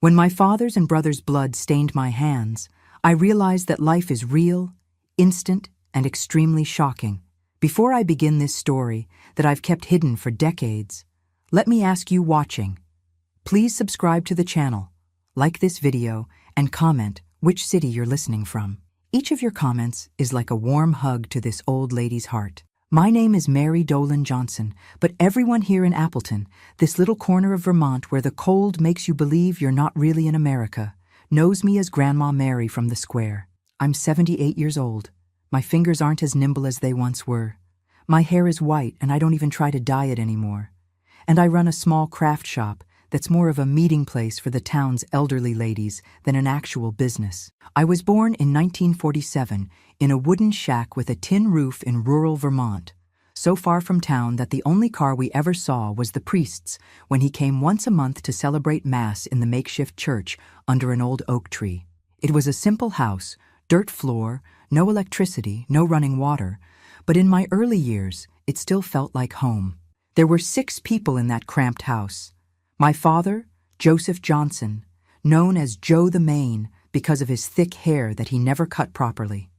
When my father's and brother's blood stained my hands, I realized that life is real, instant, and extremely shocking. Before I begin this story that I've kept hidden for decades, let me ask you watching. Please subscribe to the channel, like this video, and comment which city you're listening from. Each of your comments is like a warm hug to this old lady's heart. My name is Mary Dolan Johnson, but everyone here in Appleton, this little corner of Vermont where the cold makes you believe you're not really in America, knows me as Grandma Mary from the square. I'm 78 years old. My fingers aren't as nimble as they once were. My hair is white and I don't even try to dye it anymore. And I run a small craft shop that's more of a meeting place for the town's elderly ladies than an actual business. I was born in 1947 in a wooden shack with a tin roof in rural Vermont, so far from town that the only car we ever saw was the priest's when he came once a month to celebrate Mass in the makeshift church under an old oak tree. It was a simple house, dirt floor, no electricity, no running water, but in my early years, it still felt like home. There were 6 people in that cramped house. My father, Joseph Johnson, known as Joe the Maine because of his thick hair that he never cut properly.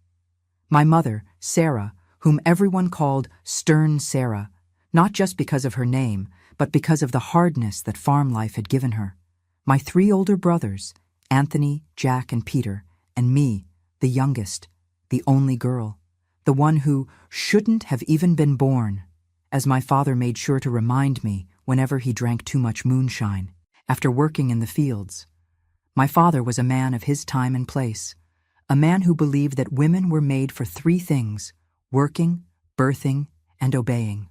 My mother, Sarah, whom everyone called Stern Sarah, not just because of her name, but because of the hardness that farm life had given her. My 3 older brothers, Anthony, Jack, and Peter, and me, the youngest, the only girl, the one who shouldn't have even been born, as my father made sure to remind me whenever he drank too much moonshine, after working in the fields. My father was a man of his time and place, a man who believed that women were made for 3 things: working, birthing, and obeying.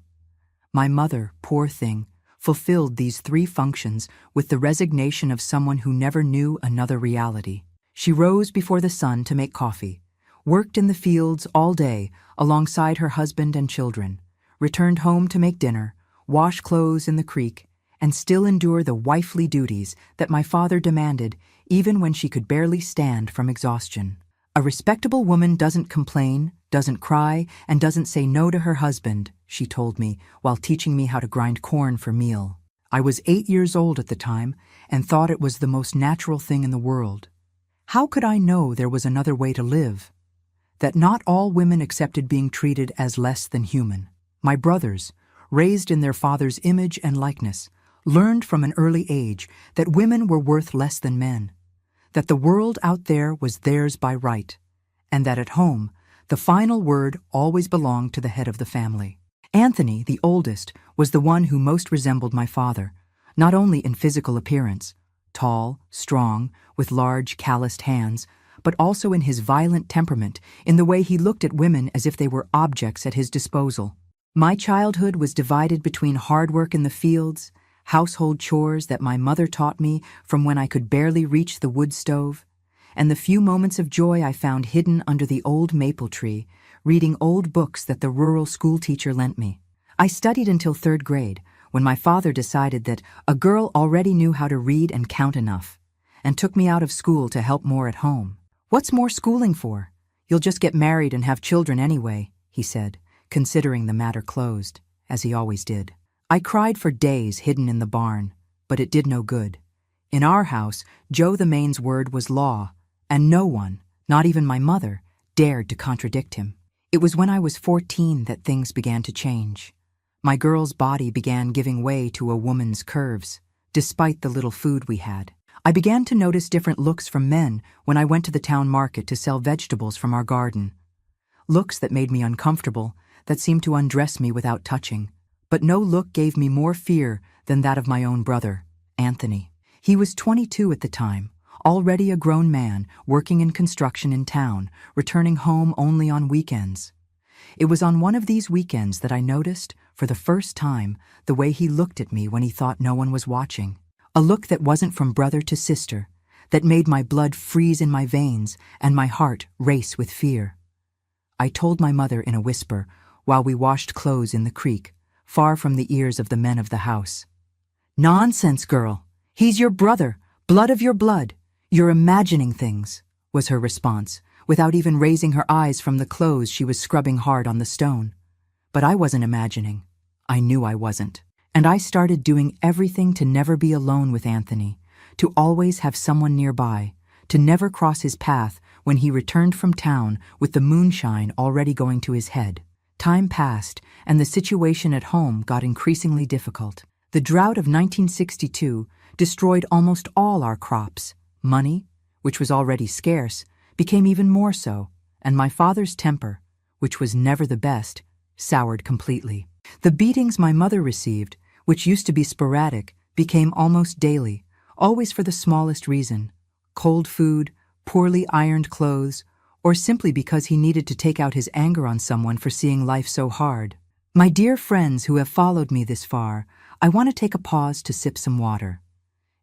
My mother, poor thing, fulfilled these 3 functions with the resignation of someone who never knew another reality. She rose before the sun to make coffee, worked in the fields all day alongside her husband and children, returned home to make dinner, wash clothes in the creek, and still endure the wifely duties that my father demanded even when she could barely stand from exhaustion. A respectable woman doesn't complain, doesn't cry, and doesn't say no to her husband, she told me while teaching me how to grind corn for meal. I was 8 years old at the time and thought it was the most natural thing in the world. How could I know there was another way to live? That not all women accepted being treated as less than human. My brothers, raised in their father's image and likeness, learned from an early age that women were worth less than men, that the world out there was theirs by right, and that at home, the final word always belonged to the head of the family. Anthony, the oldest, was the one who most resembled my father, not only in physical appearance, tall, strong, with large, calloused hands, but also in his violent temperament, in the way he looked at women as if they were objects at his disposal. My childhood was divided between hard work in the fields, household chores that my mother taught me from when I could barely reach the wood stove, and the few moments of joy I found hidden under the old maple tree, reading old books that the rural school teacher lent me. I studied until 3rd grade, when my father decided that a girl already knew how to read and count enough, and took me out of school to help more at home. "What's more schooling for? You'll just get married and have children anyway," he said, considering the matter closed, as he always did. I cried for days hidden in the barn, but it did no good. In our house, Joe the Maine's word was law, and no one, not even my mother, dared to contradict him. It was when I was 14 that things began to change. My girl's body began giving way to a woman's curves, despite the little food we had. I began to notice different looks from men when I went to the town market to sell vegetables from our garden. Looks that made me uncomfortable, that seemed to undress me without touching. But no look gave me more fear than that of my own brother, Anthony. He was 22 at the time, already a grown man, working in construction in town, returning home only on weekends. It was on one of these weekends that I noticed, for the first time, the way he looked at me when he thought no one was watching. A look that wasn't from brother to sister, that made my blood freeze in my veins and my heart race with fear. I told my mother in a whisper while we washed clothes in the creek, far from the ears of the men of the house. "Nonsense, girl. He's your brother, blood of your blood. You're imagining things," was her response, without even raising her eyes from the clothes she was scrubbing hard on the stone. But I wasn't imagining. I knew I wasn't. And I started doing everything to never be alone with Anthony, to always have someone nearby, to never cross his path when he returned from town with the moonshine already going to his head. Time passed, and the situation at home got increasingly difficult. The drought of 1962 destroyed almost all our crops. Money, which was already scarce, became even more so, and my father's temper, which was never the best, soured completely. The beatings my mother received, which used to be sporadic, became almost daily, always for the smallest reason: cold food, poorly ironed clothes, or simply because he needed to take out his anger on someone for seeing life so hard. My dear friends who have followed me this far, I want to take a pause to sip some water.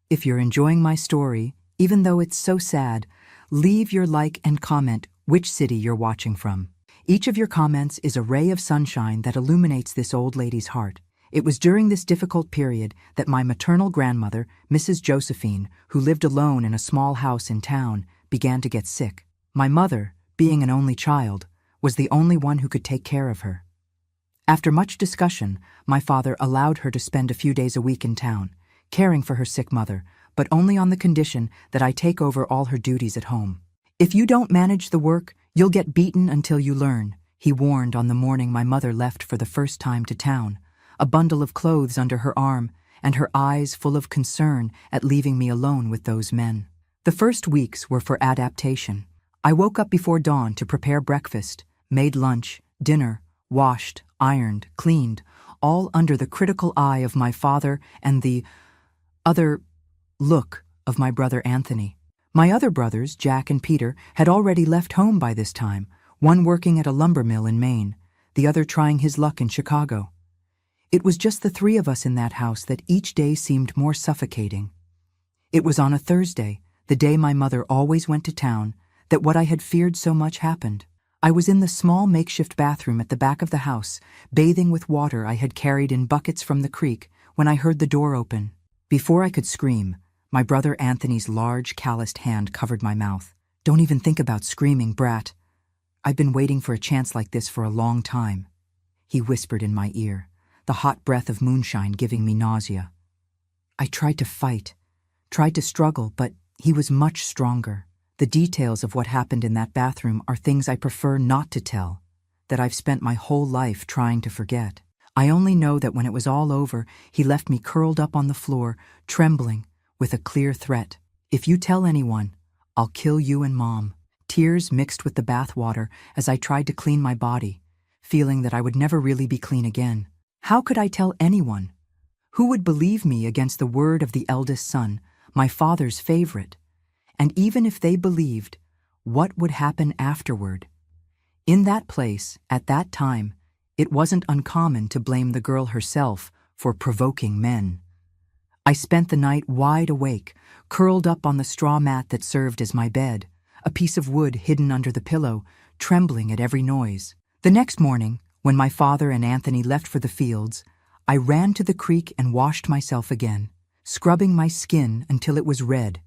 If you're enjoying my story, even though it's so sad, leave your like and comment which city you're watching from. Each of your comments is a ray of sunshine that illuminates this old lady's heart. It was during this difficult period that my maternal grandmother, Mrs. Josephine, who lived alone in a small house in town, began to get sick. My mother, being an only child, was the only one who could take care of her. After much discussion, my father allowed her to spend a few days a week in town, caring for her sick mother, but only on the condition that I take over all her duties at home. "If you don't manage the work, you'll get beaten until you learn," he warned on the morning my mother left for the first time to town, a bundle of clothes under her arm and her eyes full of concern at leaving me alone with those men. The first weeks were for adaptation. I woke up before dawn to prepare breakfast, made lunch, dinner, washed, ironed, cleaned, all under the critical eye of my father and the other look of my brother Anthony. My other brothers, Jack and Peter, had already left home by this time, one working at a lumber mill in Maine, the other trying his luck in Chicago. It was just the three of us in that house that each day seemed more suffocating. It was on a Thursday, the day my mother always went to town, that what I had feared so much happened. I was in the small makeshift bathroom at the back of the house, bathing with water I had carried in buckets from the creek, when I heard the door open. Before I could scream, my brother Anthony's large, calloused hand covered my mouth. "Don't even think about screaming, brat. I've been waiting for a chance like this for a long time," he whispered in my ear, the hot breath of moonshine giving me nausea. I tried to fight, tried to struggle, but he was much stronger. The details of what happened in that bathroom are things I prefer not to tell, that I've spent my whole life trying to forget. I only know that when it was all over, he left me curled up on the floor, trembling, with a clear threat: "If you tell anyone, I'll kill you and Mom." Tears mixed with the bath water as I tried to clean my body, feeling that I would never really be clean again. How could I tell anyone? Who would believe me against the word of the eldest son, my father's favorite? And even if they believed, what would happen afterward? In that place, at that time, it wasn't uncommon to blame the girl herself for provoking men. I spent the night wide awake, curled up on the straw mat that served as my bed, a piece of wood hidden under the pillow, trembling at every noise. The next morning, when my father and Anthony left for the fields, I ran to the creek and washed myself again, scrubbing my skin until it was red,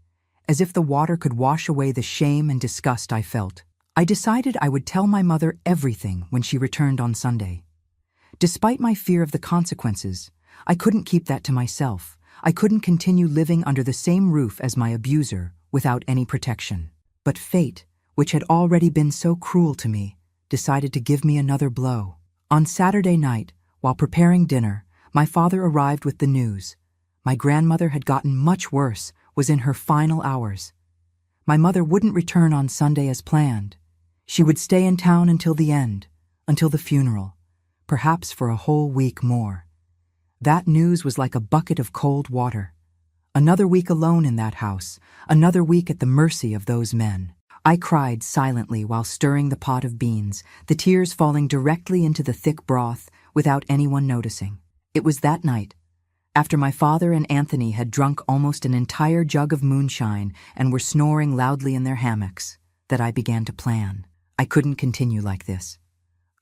as if the water could wash away the shame and disgust I felt. I decided I would tell my mother everything when she returned on Sunday. Despite my fear of the consequences, I couldn't keep that to myself. I couldn't continue living under the same roof as my abuser without any protection. But fate, which had already been so cruel to me, decided to give me another blow. On Saturday night, while preparing dinner, my father arrived with the news. My grandmother had gotten much worse, was in her final hours. My mother wouldn't return on Sunday as planned. She would stay in town until the end, until the funeral, perhaps for a whole week more. That news was like a bucket of cold water. Another week alone in that house, another week at the mercy of those men. I cried silently while stirring the pot of beans, the tears falling directly into the thick broth without anyone noticing. It was that night, after my father and Anthony had drunk almost an entire jug of moonshine and were snoring loudly in their hammocks, that I began to plan. I couldn't continue like this.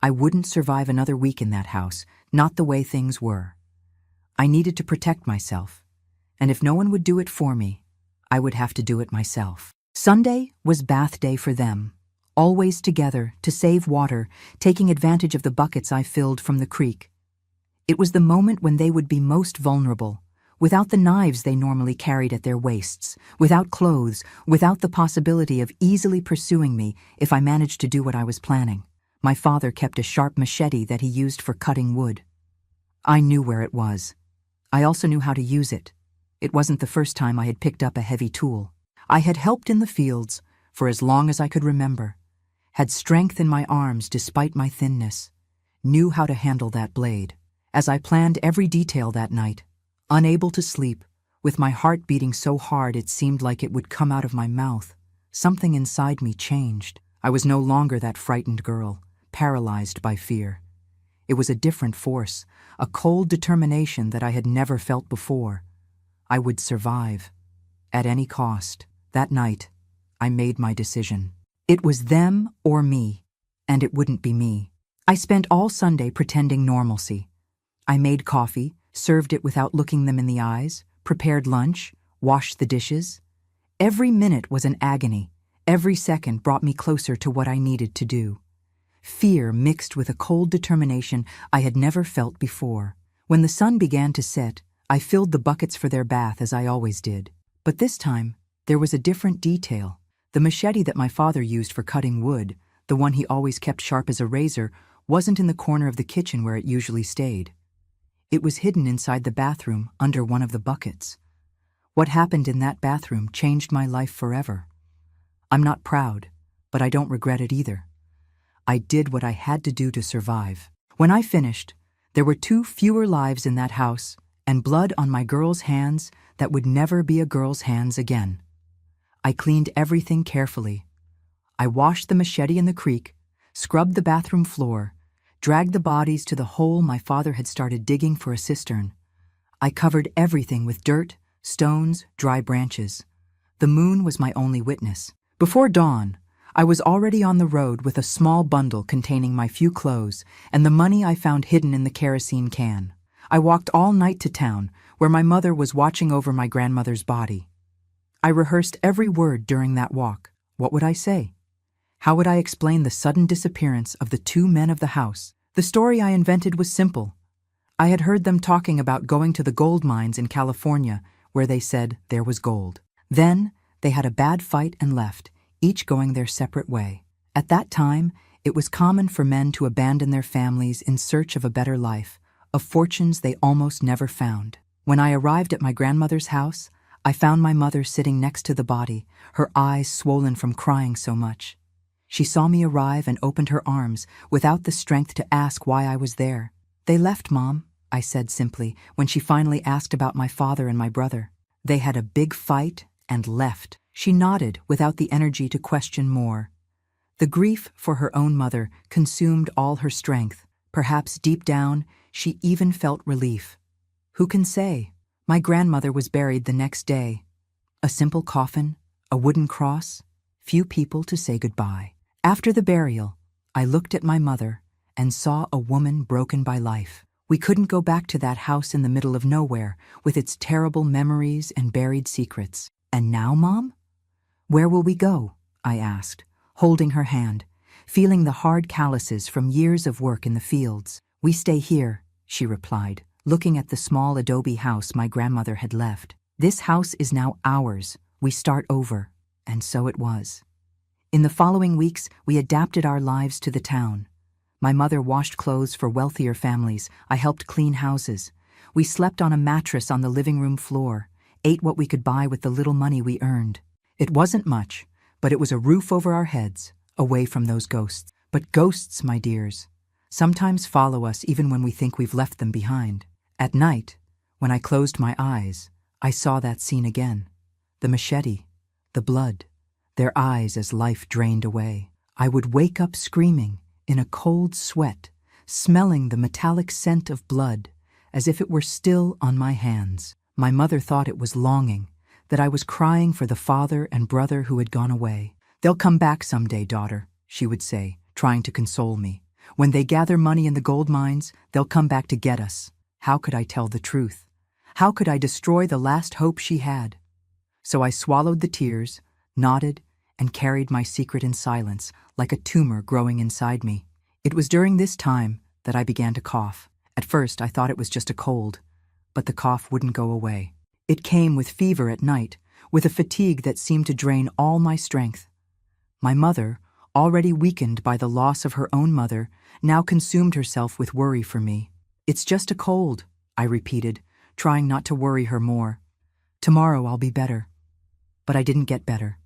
I wouldn't survive another week in that house, not the way things were. I needed to protect myself, and if no one would do it for me, I would have to do it myself. Sunday was bath day for them, always together to save water, taking advantage of the buckets I filled from the creek. It was the moment when they would be most vulnerable, without the knives they normally carried at their waists, without clothes, without the possibility of easily pursuing me if I managed to do what I was planning. My father kept a sharp machete that he used for cutting wood. I knew where it was. I also knew how to use it. It wasn't the first time I had picked up a heavy tool. I had helped in the fields for as long as I could remember, had strength in my arms despite my thinness, knew how to handle that blade. As I planned every detail that night, unable to sleep, with my heart beating so hard it seemed like it would come out of my mouth, something inside me changed. I was no longer that frightened girl, paralyzed by fear. It was a different force, a cold determination that I had never felt before. I would survive, at any cost. That night, I made my decision. It was them or me, and it wouldn't be me. I spent all Sunday pretending normalcy. I made coffee, served it without looking them in the eyes, prepared lunch, washed the dishes. Every minute was an agony. Every second brought me closer to what I needed to do. Fear mixed with a cold determination I had never felt before. When the sun began to set, I filled the buckets for their bath as I always did. But this time, there was a different detail. The machete that my father used for cutting wood, the one he always kept sharp as a razor, wasn't in the corner of the kitchen where it usually stayed. It was hidden inside the bathroom under one of the buckets. What happened in that bathroom changed my life forever. I'm not proud, but I don't regret it either. I did what I had to do to survive. When I finished, there were 2 fewer lives in that house and blood on my girl's hands that would never be a girl's hands again. I cleaned everything carefully. I washed the machete in the creek, scrubbed the bathroom floor, dragged the bodies to the hole my father had started digging for a cistern. I covered everything with dirt, stones, dry branches. The moon was my only witness. Before dawn, I was already on the road with a small bundle containing my few clothes and the money I found hidden in the kerosene can. I walked all night to town, where my mother was watching over my grandmother's body. I rehearsed every word during that walk. What would I say? How would I explain the sudden disappearance of the 2 men of the house? The story I invented was simple. I had heard them talking about going to the gold mines in California, where they said there was gold. Then, they had a bad fight and left, each going their separate way. At that time, it was common for men to abandon their families in search of a better life, of fortunes they almost never found. When I arrived at my grandmother's house, I found my mother sitting next to the body, her eyes swollen from crying so much. She saw me arrive and opened her arms, without the strength to ask why I was there. "They left, Mom," I said simply, when she finally asked about my father and my brother. "They had a big fight and left." She nodded without the energy to question more. The grief for her own mother consumed all her strength. Perhaps deep down, she even felt relief. Who can say? My grandmother was buried the next day. A simple coffin, a wooden cross, few people to say goodbye. After the burial, I looked at my mother and saw a woman broken by life. We couldn't go back to that house in the middle of nowhere with its terrible memories and buried secrets. "And now, Mom? Where will we go?" I asked, holding her hand, feeling the hard calluses from years of work in the fields. "We stay here," she replied, looking at the small adobe house my grandmother had left. "This house is now ours. We start over." And so it was. In the following weeks, we adapted our lives to the town. My mother washed clothes for wealthier families. I helped clean houses. We slept on a mattress on the living room floor, ate what we could buy with the little money we earned. It wasn't much, but it was a roof over our heads, away from those ghosts. But ghosts, my dears, sometimes follow us even when we think we've left them behind. At night, when I closed my eyes, I saw that scene again. The machete, the blood, their eyes as life drained away. I would wake up screaming, in a cold sweat, smelling the metallic scent of blood, as if it were still on my hands. My mother thought it was longing, that I was crying for the father and brother who had gone away. "They'll come back someday, daughter," she would say, trying to console me. "When they gather money in the gold mines, they'll come back to get us." How could I tell the truth? How could I destroy the last hope she had? So I swallowed the tears, nodded, and carried my secret in silence, like a tumor growing inside me. It was during this time that I began to cough. At first, I thought it was just a cold, But the cough wouldn't go away. It came with fever at night, with a fatigue that seemed to drain all my strength. My mother, already weakened by the loss of her own mother, now consumed herself with worry for me. "It's just a cold," I repeated, trying not to worry her more. "Tomorrow I'll be better." But I didn't get better.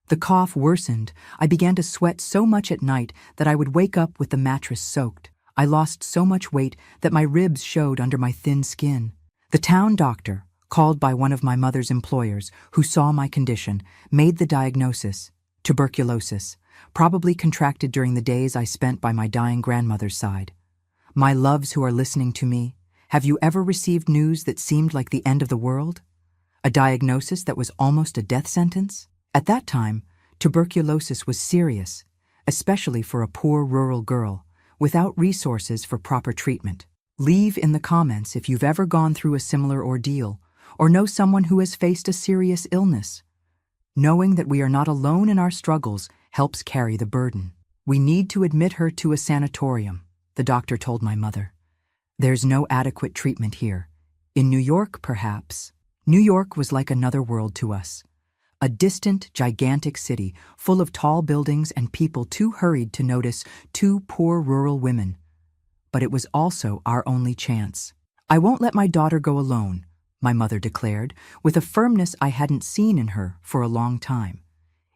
The cough worsened. I began to sweat so much at night that I would wake up with the mattress soaked. I lost so much weight that my ribs showed under my thin skin. The town doctor, called by one of my mother's employers, who saw my condition, made the diagnosis: tuberculosis, probably contracted during the days I spent by my dying grandmother's side. My loves who are listening to me, have you ever received news that seemed like the end of the world? A diagnosis that was almost a death sentence? At that time, tuberculosis was serious, especially for a poor rural girl, without resources for proper treatment. Leave in the comments if you've ever gone through a similar ordeal, or know someone who has faced a serious illness. Knowing that we are not alone in our struggles helps carry the burden. "We need to admit her to a sanatorium," the doctor told my mother. "There's no adequate treatment here. In New York, perhaps." New York was like another world to us. A distant, gigantic city full of tall buildings and people too hurried to notice two poor rural women. But it was also our only chance. "I won't let my daughter go alone," my mother declared, with a firmness I hadn't seen in her for a long time.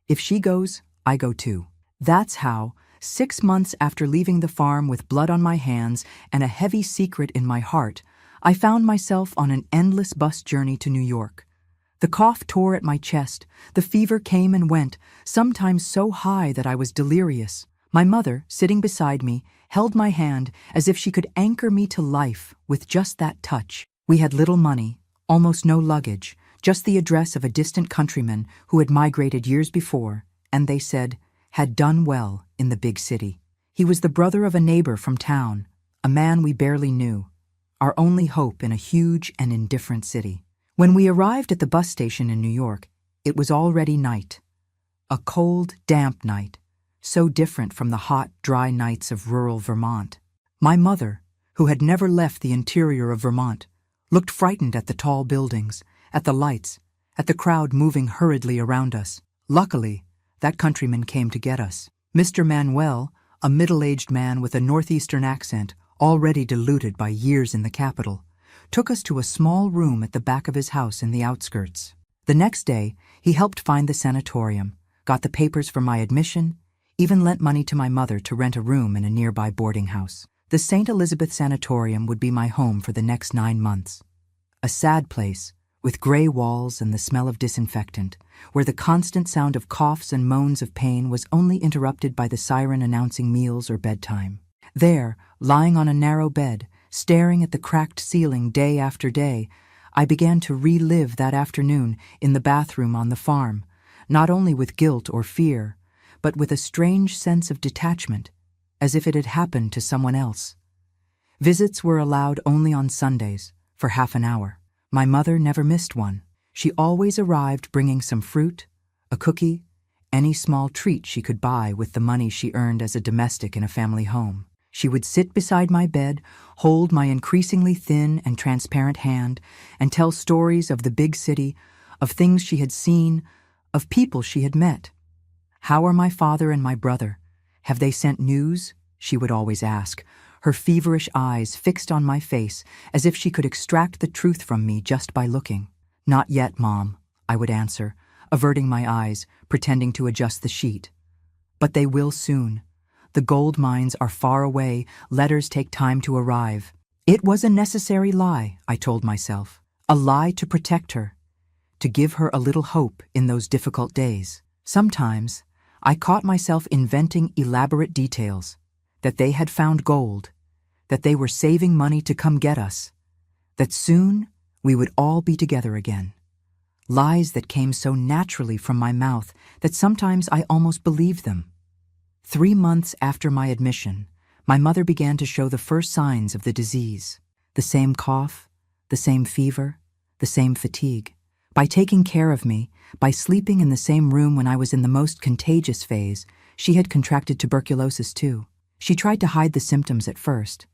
"If she goes, I go too." That's how, 6 months after leaving the farm with blood on my hands and a heavy secret in my heart, I found myself on an endless bus journey to New York. The cough tore at my chest, the fever came and went, sometimes so high that I was delirious. My mother, sitting beside me, held my hand as if she could anchor me to life with just that touch. We had little money, almost no luggage, just the address of a distant countryman who had migrated years before, and they said, had done well in the big city. He was the brother of a neighbor from town, a man we barely knew, our only hope in a huge and indifferent city. When we arrived at the bus station in New York, it was already night. A cold, damp night, so different from the hot, dry nights of rural Vermont. My mother, who had never left the interior of Vermont, looked frightened at the tall buildings, at the lights, at the crowd moving hurriedly around us. Luckily, that countryman came to get us. Mr. Manuel, a middle-aged man with a northeastern accent, already diluted by years in the capital, took us to a small room at the back of his house in the outskirts. The next day, he helped find the sanatorium, got the papers for my admission, even lent money to my mother to rent a room in a nearby boarding house. The St. Elizabeth Sanatorium would be my home for the next 9 months. A sad place, with gray walls and the smell of disinfectant, where the constant sound of coughs and moans of pain was only interrupted by the siren announcing meals or bedtime. There, lying on a narrow bed, staring at the cracked ceiling day after day, I began to relive that afternoon in the bathroom on the farm, not only with guilt or fear, but with a strange sense of detachment, as if it had happened to someone else. Visits were allowed only on Sundays, for half an hour. My mother never missed one. She always arrived bringing some fruit, a cookie, any small treat she could buy with the money she earned as a domestic in a family home. She would sit beside my bed, hold my increasingly thin and transparent hand, and tell stories of the big city, of things she had seen, of people she had met. "How are my father and my brother? Have they sent news?" she would always ask, her feverish eyes fixed on my face as if she could extract the truth from me just by looking. "Not yet, Mom," I would answer, averting my eyes, pretending to adjust the sheet. "But they will soon. The gold mines are far away, letters take time to arrive." It was a necessary lie, I told myself, a lie to protect her, to give her a little hope in those difficult days. Sometimes, I caught myself inventing elaborate details, that they had found gold, that they were saving money to come get us, that soon we would all be together again. Lies that came so naturally from my mouth that sometimes I almost believed them. 3 months after my admission, my mother began to show the first signs of the disease. The same cough, the same fever, the same fatigue. By taking care of me, by sleeping in the same room when I was in the most contagious phase, she had contracted tuberculosis too. She tried to hide the symptoms at first.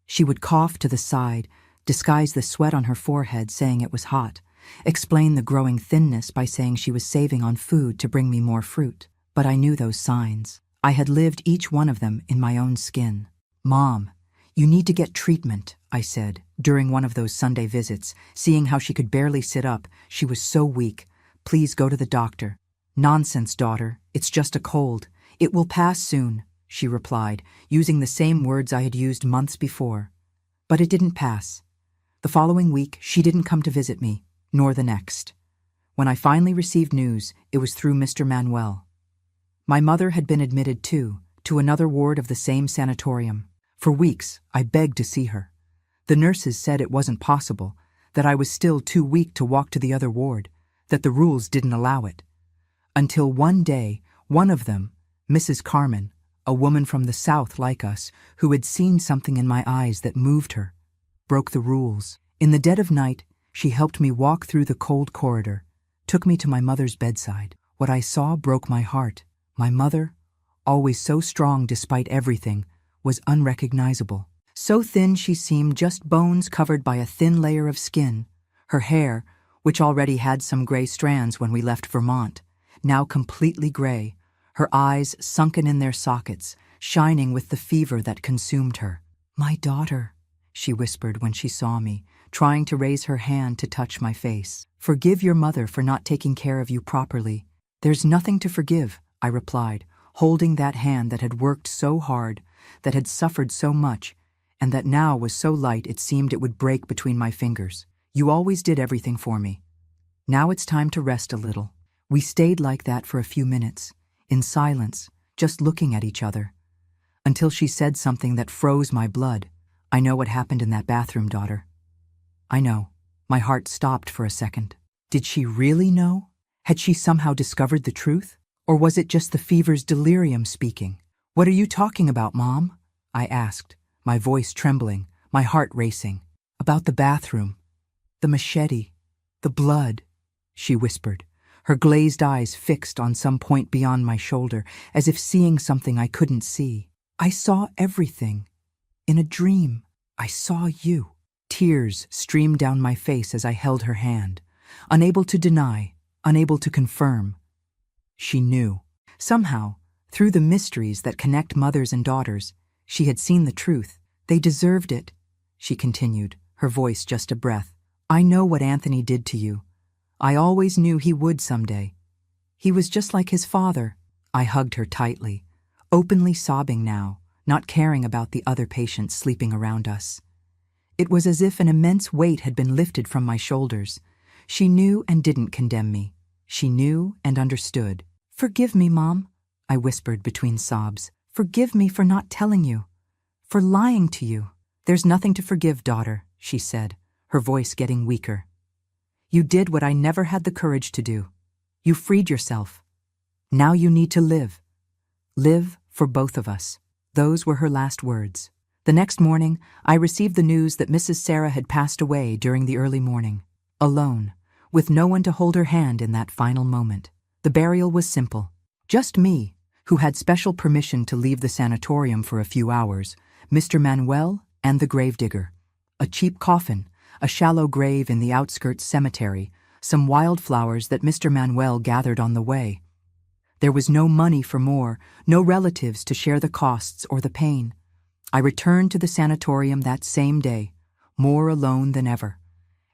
She would cough to the side, disguise the sweat on her forehead saying it was hot, explain the growing thinness by saying she was saving on food to bring me more fruit. But I knew those signs. I had lived each one of them in my own skin. "Mom, you need to get treatment," I said, during one of those Sunday visits, seeing how she could barely sit up. She was so weak. "Please go to the doctor." "Nonsense, daughter. It's just a cold. It will pass soon," she replied, using the same words I had used months before. But it didn't pass. The following week, she didn't come to visit me, nor the next. When I finally received news, it was through Mr. Manuel. My mother had been admitted, too, to another ward of the same sanatorium. For weeks, I begged to see her. The nurses said it wasn't possible, that I was still too weak to walk to the other ward, that the rules didn't allow it. Until one day, one of them, Mrs. Carmen, a woman from the South like us, who had seen something in my eyes that moved her, broke the rules. In the dead of night, she helped me walk through the cold corridor, took me to my mother's bedside. What I saw broke my heart. My mother, always so strong despite everything, was unrecognizable. So thin she seemed just bones covered by a thin layer of skin. Her hair, which already had some gray strands when we left Vermont, now completely gray, her eyes sunken in their sockets, shining with the fever that consumed her. "My daughter," she whispered when she saw me, trying to raise her hand to touch my face. "Forgive your mother for not taking care of you properly." "There's nothing to forgive," I replied, holding that hand that had worked so hard, that had suffered so much, and that now was so light it seemed it would break between my fingers. "You always did everything for me. Now it's time to rest a little." We stayed like that for a few minutes, in silence, just looking at each other, until she said something that froze my blood. "I know what happened in that bathroom, daughter." "I know." My heart stopped for a second. Did she really know? Had she somehow discovered the truth? Or was it just the fever's delirium speaking? "What are you talking about, Mom?" I asked, my voice trembling, my heart racing. "About the bathroom, the machete, the blood," she whispered, her glazed eyes fixed on some point beyond my shoulder, as if seeing something I couldn't see. "I saw everything. In a dream, I saw you." Tears streamed down my face as I held her hand, unable to deny, unable to confirm. She knew. Somehow, through the mysteries that connect mothers and daughters, she had seen the truth. "They deserved it," she continued, her voice just a breath. "I know what Anthony did to you. I always knew he would someday. He was just like his father." I hugged her tightly, openly sobbing now, not caring about the other patients sleeping around us. It was as if an immense weight had been lifted from my shoulders. She knew and didn't condemn me. She knew and understood. "Forgive me, Mom," I whispered between sobs. "Forgive me for not telling you, for lying to you." "There's nothing to forgive, daughter," she said, her voice getting weaker. "You did what I never had the courage to do. You freed yourself. Now you need to live. Live for both of us." Those were her last words. The next morning, I received the news that Mrs. Sarah had passed away during the early morning, alone, with no one to hold her hand in that final moment. The burial was simple. Just me, who had special permission to leave the sanatorium for a few hours, Mr. Manuel, and the gravedigger. A cheap coffin, a shallow grave in the outskirts cemetery, some wildflowers that Mr. Manuel gathered on the way. There was no money for more, no relatives to share the costs or the pain. I returned to the sanatorium that same day, more alone than ever.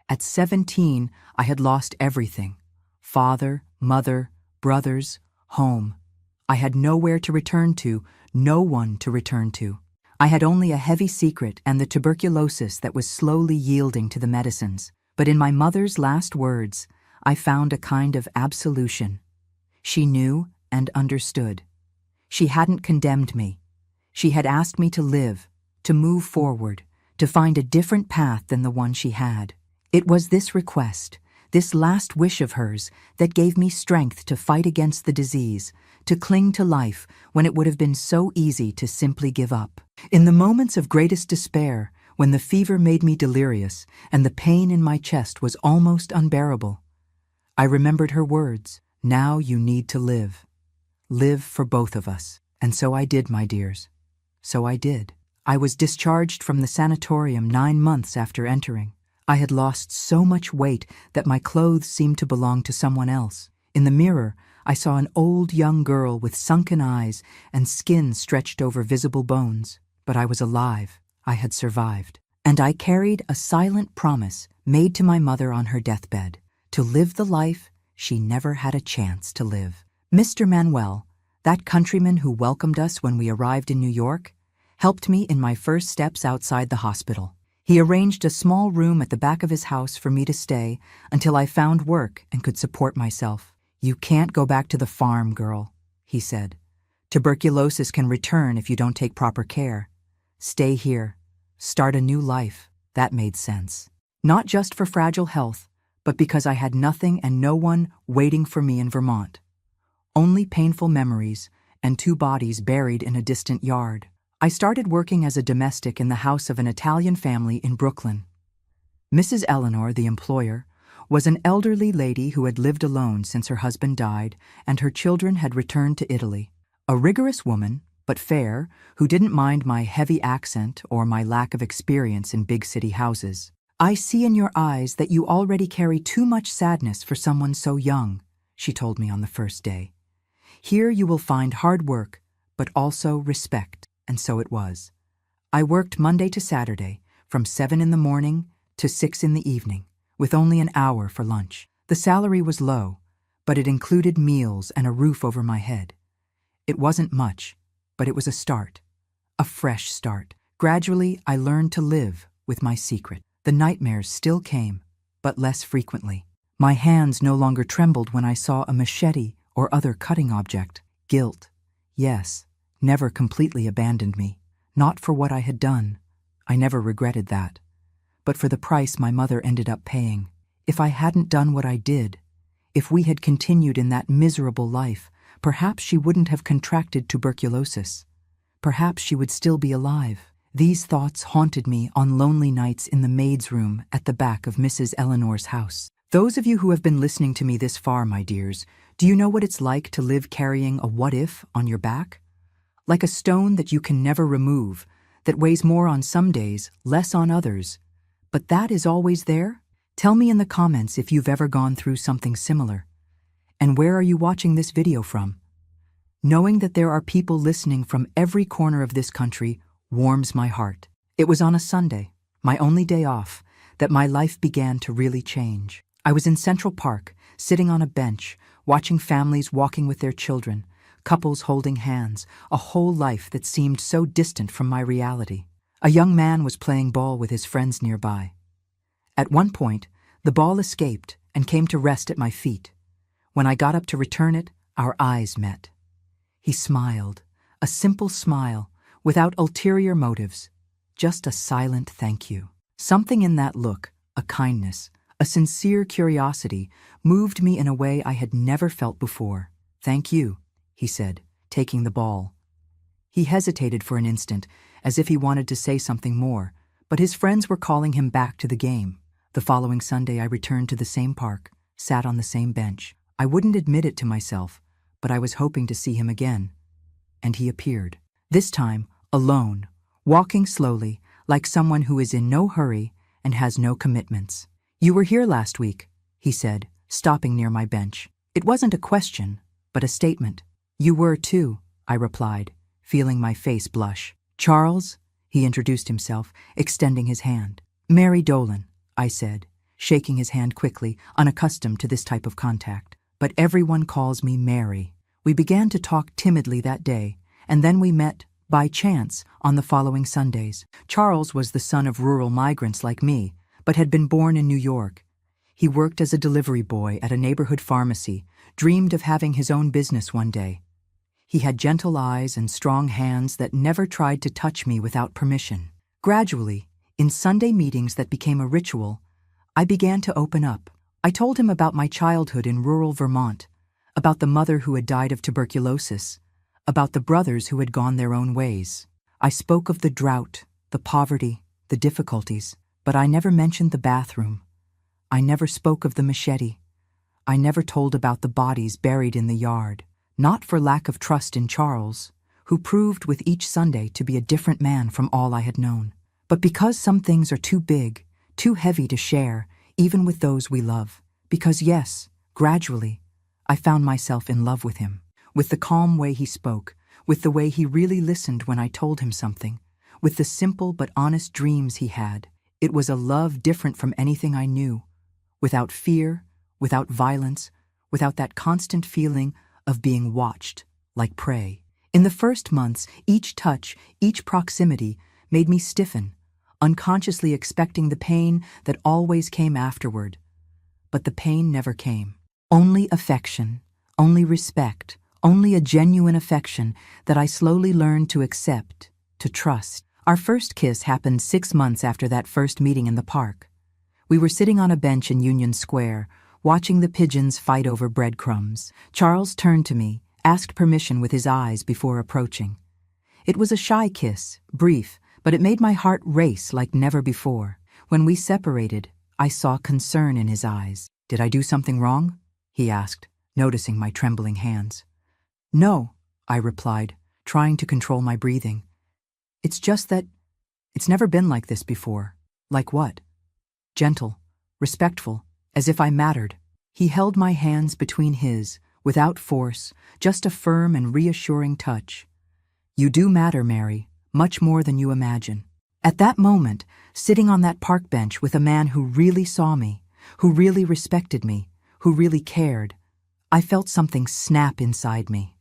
At 17, I had lost everything: father, mother, brothers, home. I had nowhere to return to, no one to return to. I had only a heavy secret and the tuberculosis that was slowly yielding to the medicines. But in my mother's last words, I found a kind of absolution. She knew and understood. She hadn't condemned me. She had asked me to live, to move forward, to find a different path than the one she had. It was this request, this last wish of hers, that gave me strength to fight against the disease, to cling to life when it would have been so easy to simply give up. In the moments of greatest despair, when the fever made me delirious and the pain in my chest was almost unbearable, I remembered her words, "Now you need to live. Live for both of us." And so I did, my dears. So I did. I was discharged from the sanatorium 9 months after entering. I had lost so much weight that my clothes seemed to belong to someone else. In the mirror, I saw an old young girl with sunken eyes and skin stretched over visible bones. But I was alive. I had survived. And I carried a silent promise made to my mother on her deathbed, to live the life she never had a chance to live. Mr. Manuel, that countryman who welcomed us when we arrived in New York, helped me in my first steps outside the hospital. He arranged a small room at the back of his house for me to stay until I found work and could support myself. "You can't go back to the farm, girl," he said. "Tuberculosis can return if you don't take proper care. Stay here. Start a new life." That made sense. Not just for fragile health, but because I had nothing and no one waiting for me in Vermont. Only painful memories and 2 bodies buried in a distant yard. I started working as a domestic in the house of an Italian family in Brooklyn. Mrs. Eleanor, the employer, was an elderly lady who had lived alone since her husband died and her children had returned to Italy. A rigorous woman, but fair, who didn't mind my heavy accent or my lack of experience in big city houses. "I see in your eyes that you already carry too much sadness for someone so young," she told me on the first day. "Here you will find hard work, but also respect." And so it was. I worked Monday to Saturday, from 7 in the morning to 6 in the evening, with only an hour for lunch. The salary was low, but it included meals and a roof over my head. It wasn't much, but it was a start. A fresh start. Gradually, I learned to live with my secret. The nightmares still came, but less frequently. My hands no longer trembled when I saw a machete or other cutting object. Guilt, yes, never completely abandoned me. Not for what I had done. I never regretted that. But for the price my mother ended up paying. If I hadn't done what I did, if we had continued in that miserable life, perhaps she wouldn't have contracted tuberculosis. Perhaps she would still be alive. These thoughts haunted me on lonely nights in the maid's room at the back of Mrs. Eleanor's house. Those of you who have been listening to me this far, my dears, do you know what it's like to live carrying a what-if on your back? Like a stone that you can never remove, that weighs more on some days, less on others. But that is always there? Tell me in the comments if you've ever gone through something similar. And where are you watching this video from? Knowing that there are people listening from every corner of this country warms my heart. It was on a Sunday, my only day off, that my life began to really change. I was in Central Park, sitting on a bench, watching families walking with their children, couples holding hands, a whole life that seemed so distant from my reality. A young man was playing ball with his friends nearby. At one point, the ball escaped and came to rest at my feet. When I got up to return it, our eyes met. He smiled, a simple smile, without ulterior motives, just a silent thank you. Something in that look, a kindness, a sincere curiosity, moved me in a way I had never felt before. "Thank you," he said, taking the ball. He hesitated for an instant, as if he wanted to say something more, but his friends were calling him back to the game. The following Sunday I returned to the same park, sat on the same bench. I wouldn't admit it to myself, but I was hoping to see him again. And he appeared. This time, alone, walking slowly, like someone who is in no hurry and has no commitments. "You were here last week," he said, stopping near my bench. It wasn't a question, but a statement. "You were too," I replied, feeling my face blush. "Charles," he introduced himself, extending his hand. "Mary Dolan," I said, shaking his hand quickly, unaccustomed to this type of contact. "But everyone calls me Mary." We began to talk timidly that day, and then we met, by chance, on the following Sundays. Charles was the son of rural migrants like me, but had been born in New York. He worked as a delivery boy at a neighborhood pharmacy, dreamed of having his own business one day. He had gentle eyes and strong hands that never tried to touch me without permission. Gradually, in Sunday meetings that became a ritual, I began to open up. I told him about my childhood in rural Vermont, about the mother who had died of tuberculosis, about the brothers who had gone their own ways. I spoke of the drought, the poverty, the difficulties, but I never mentioned the bathroom. I never spoke of the machete. I never told about the bodies buried in the yard, not for lack of trust in Charles, who proved with each Sunday to be a different man from all I had known. But because some things are too big, too heavy to share, even with those we love, because yes, gradually, I found myself in love with him, with the calm way he spoke, with the way he really listened when I told him something, with the simple but honest dreams he had. It was a love different from anything I knew, without fear, without violence, without that constant feeling of being watched, like prey. In the first months, each touch, each proximity made me stiffen, unconsciously expecting the pain that always came afterward. But the pain never came. Only affection, only respect, only a genuine affection that I slowly learned to accept, to trust. Our first kiss happened 6 months after that first meeting in the park. We were sitting on a bench in Union Square, watching the pigeons fight over breadcrumbs. Charles turned to me, asked permission with his eyes before approaching. It was a shy kiss, brief, but it made my heart race like never before. When we separated, I saw concern in his eyes. "Did I do something wrong?" he asked, noticing my trembling hands. "No," I replied, trying to control my breathing. "It's just that it's never been like this before." "Like what?" "Gentle, respectful, as if I mattered." He held my hands between his, without force, just a firm and reassuring touch. "You do matter, Mary, much more than you imagine." At that moment, sitting on that park bench with a man who really saw me, who really respected me, who really cared, I felt something snap inside me.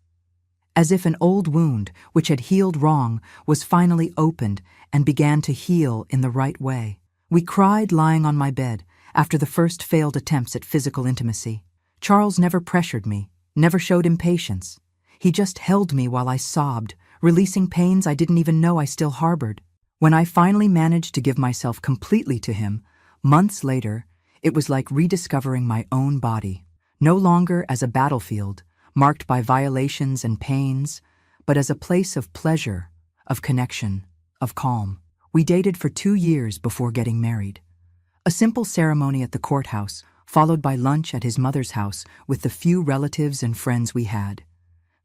As if an old wound, which had healed wrong, was finally opened and began to heal in the right way. We cried lying on my bed after the first failed attempts at physical intimacy. Charles never pressured me, never showed impatience. He just held me while I sobbed, releasing pains I didn't even know I still harbored. When I finally managed to give myself completely to him, months later, it was like rediscovering my own body, no longer as a battlefield, marked by violations and pains, but as a place of pleasure, of connection, of calm. We dated for 2 years before getting married. A simple ceremony at the courthouse, followed by lunch at his mother's house with the few relatives and friends we had.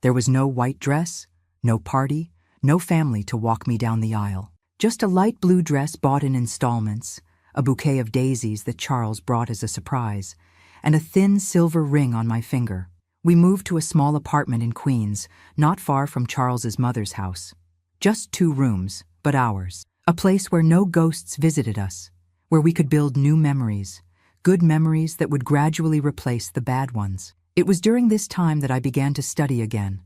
There was no white dress, no party, no family to walk me down the aisle. Just a light blue dress bought in installments, a bouquet of daisies that Charles brought as a surprise, and a thin silver ring on my finger. We moved to a small apartment in Queens, not far from Charles's mother's house. Just 2 rooms, but ours. A place where no ghosts visited us, where we could build new memories, good memories that would gradually replace the bad ones. It was during this time that I began to study again.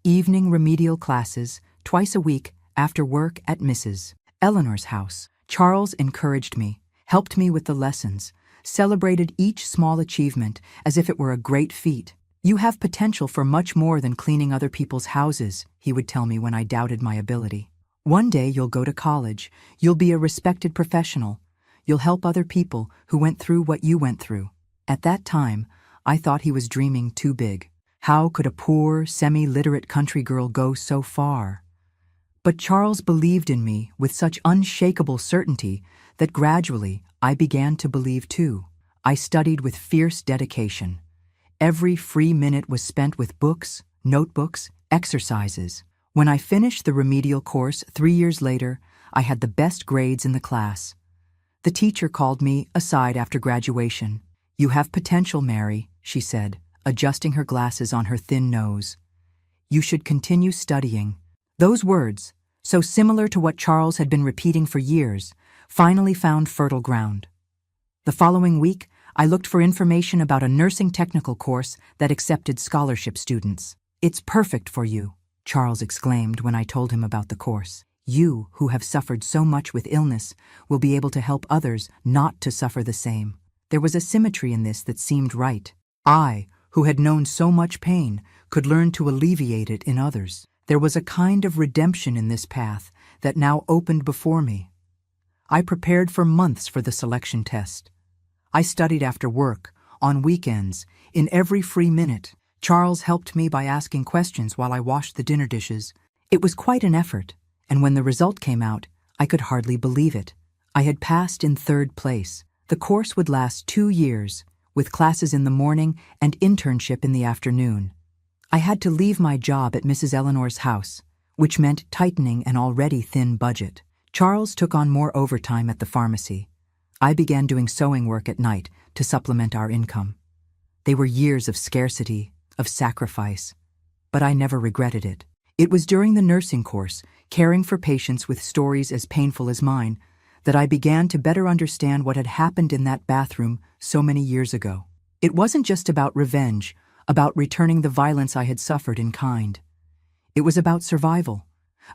Evening remedial classes, twice a week, after work at Mrs. Eleanor's house. Charles encouraged me, helped me with the lessons, celebrated each small achievement as if it were a great feat. "You have potential for much more than cleaning other people's houses," he would tell me when I doubted my ability. "One day you'll go to college, you'll be a respected professional, you'll help other people who went through what you went through." At that time, I thought he was dreaming too big. How could a poor, semi-literate country girl go so far? But Charles believed in me with such unshakable certainty that gradually I began to believe too. I studied with fierce dedication. Every free minute was spent with books, notebooks, exercises. When I finished the remedial course 3 years later, I had the best grades in the class. The teacher called me aside after graduation. "You have potential, Mary," she said, adjusting her glasses on her thin nose. "You should continue studying." Those words, so similar to what Charles had been repeating for years, finally found fertile ground. The following week, I looked for information about a nursing technical course that accepted scholarship students. "It's perfect for you," Charles exclaimed when I told him about the course. "You, who have suffered so much with illness, will be able to help others not to suffer the same." There was a symmetry in this that seemed right. I, who had known so much pain, could learn to alleviate it in others. There was a kind of redemption in this path that now opened before me. I prepared for months for the selection test. I studied after work, on weekends, in every free minute. Charles helped me by asking questions while I washed the dinner dishes. It was quite an effort, and when the result came out, I could hardly believe it. I had passed in 3rd place. The course would last 2 years, with classes in the morning and internship in the afternoon. I had to leave my job at Mrs. Eleanor's house, which meant tightening an already thin budget. Charles took on more overtime at the pharmacy. I began doing sewing work at night to supplement our income. They were years of scarcity, of sacrifice, but I never regretted it. It was during the nursing course, caring for patients with stories as painful as mine, that I began to better understand what had happened in that bathroom so many years ago. It wasn't just about revenge, about returning the violence I had suffered in kind. It was about survival,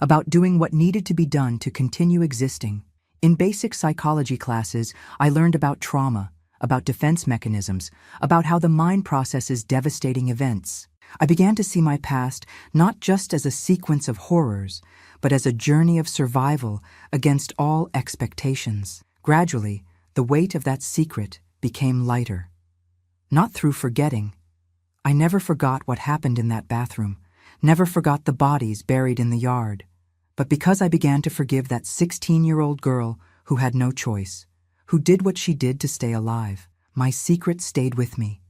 about doing what needed to be done to continue existing. In basic psychology classes, I learned about trauma, about defense mechanisms, about how the mind processes devastating events. I began to see my past not just as a sequence of horrors, but as a journey of survival against all expectations. Gradually, the weight of that secret became lighter. Not through forgetting. I never forgot what happened in that bathroom, never forgot the bodies buried in the yard, but because I began to forgive that 16-year-old girl who had no choice, who did what she did to stay alive. My secret stayed with me.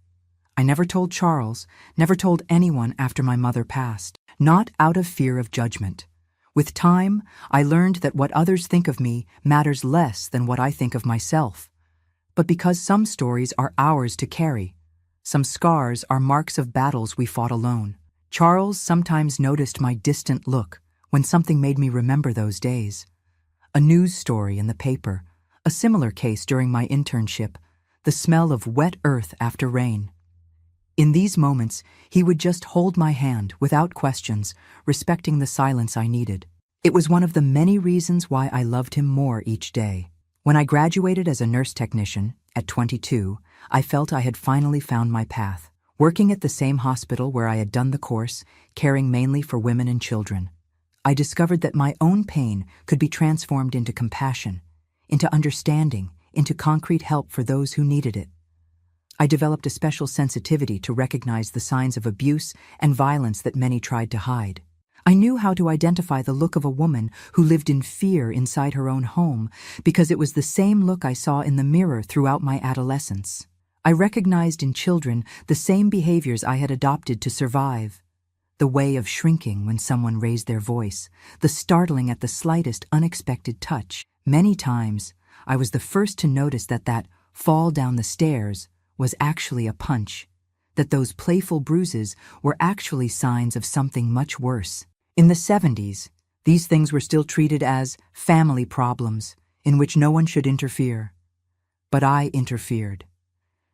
I never told Charles, never told anyone after my mother passed, not out of fear of judgment. With time, I learned that what others think of me matters less than what I think of myself. But because some stories are ours to carry, some scars are marks of battles we fought alone. Charles sometimes noticed my distant look when something made me remember those days. A news story in the paper, a similar case during my internship, the smell of wet earth after rain. In these moments, he would just hold my hand without questions, respecting the silence I needed. It was one of the many reasons why I loved him more each day. When I graduated as a nurse technician, at 22, I felt I had finally found my path, working at the same hospital where I had done the course, caring mainly for women and children. I discovered that my own pain could be transformed into compassion, into understanding, into concrete help for those who needed it. I developed a special sensitivity to recognize the signs of abuse and violence that many tried to hide. I knew how to identify the look of a woman who lived in fear inside her own home because it was the same look I saw in the mirror throughout my adolescence. I recognized in children the same behaviors I had adopted to survive. The way of shrinking when someone raised their voice, the startling at the slightest unexpected touch. Many times, I was the first to notice that fall down the stairs was actually a punch, that those playful bruises were actually signs of something much worse. In the 70s, these things were still treated as family problems in which no one should interfere. But I interfered.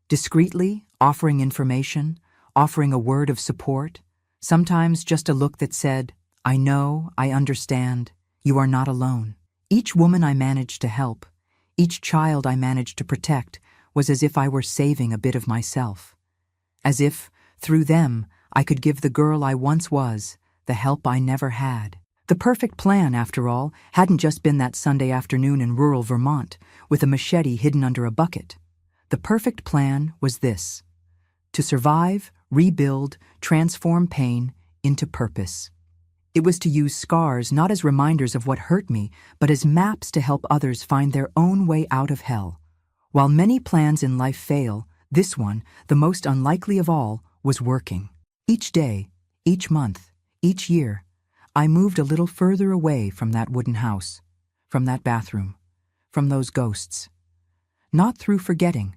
Discreetly, offering information, offering a word of support, sometimes just a look that said, "I know, I understand, you are not alone." Each woman I managed to help, each child I managed to protect, was as if I were saving a bit of myself. As if, through them, I could give the girl I once was the help I never had. The perfect plan, after all, hadn't just been that Sunday afternoon in rural Vermont with a machete hidden under a bucket. The perfect plan was this: to survive, rebuild, transform pain into purpose. It was to use scars not as reminders of what hurt me, but as maps to help others find their own way out of hell. While many plans in life fail, this one, the most unlikely of all, was working. Each day, each month, each year, I moved a little further away from that wooden house, from that bathroom, from those ghosts. Not through forgetting,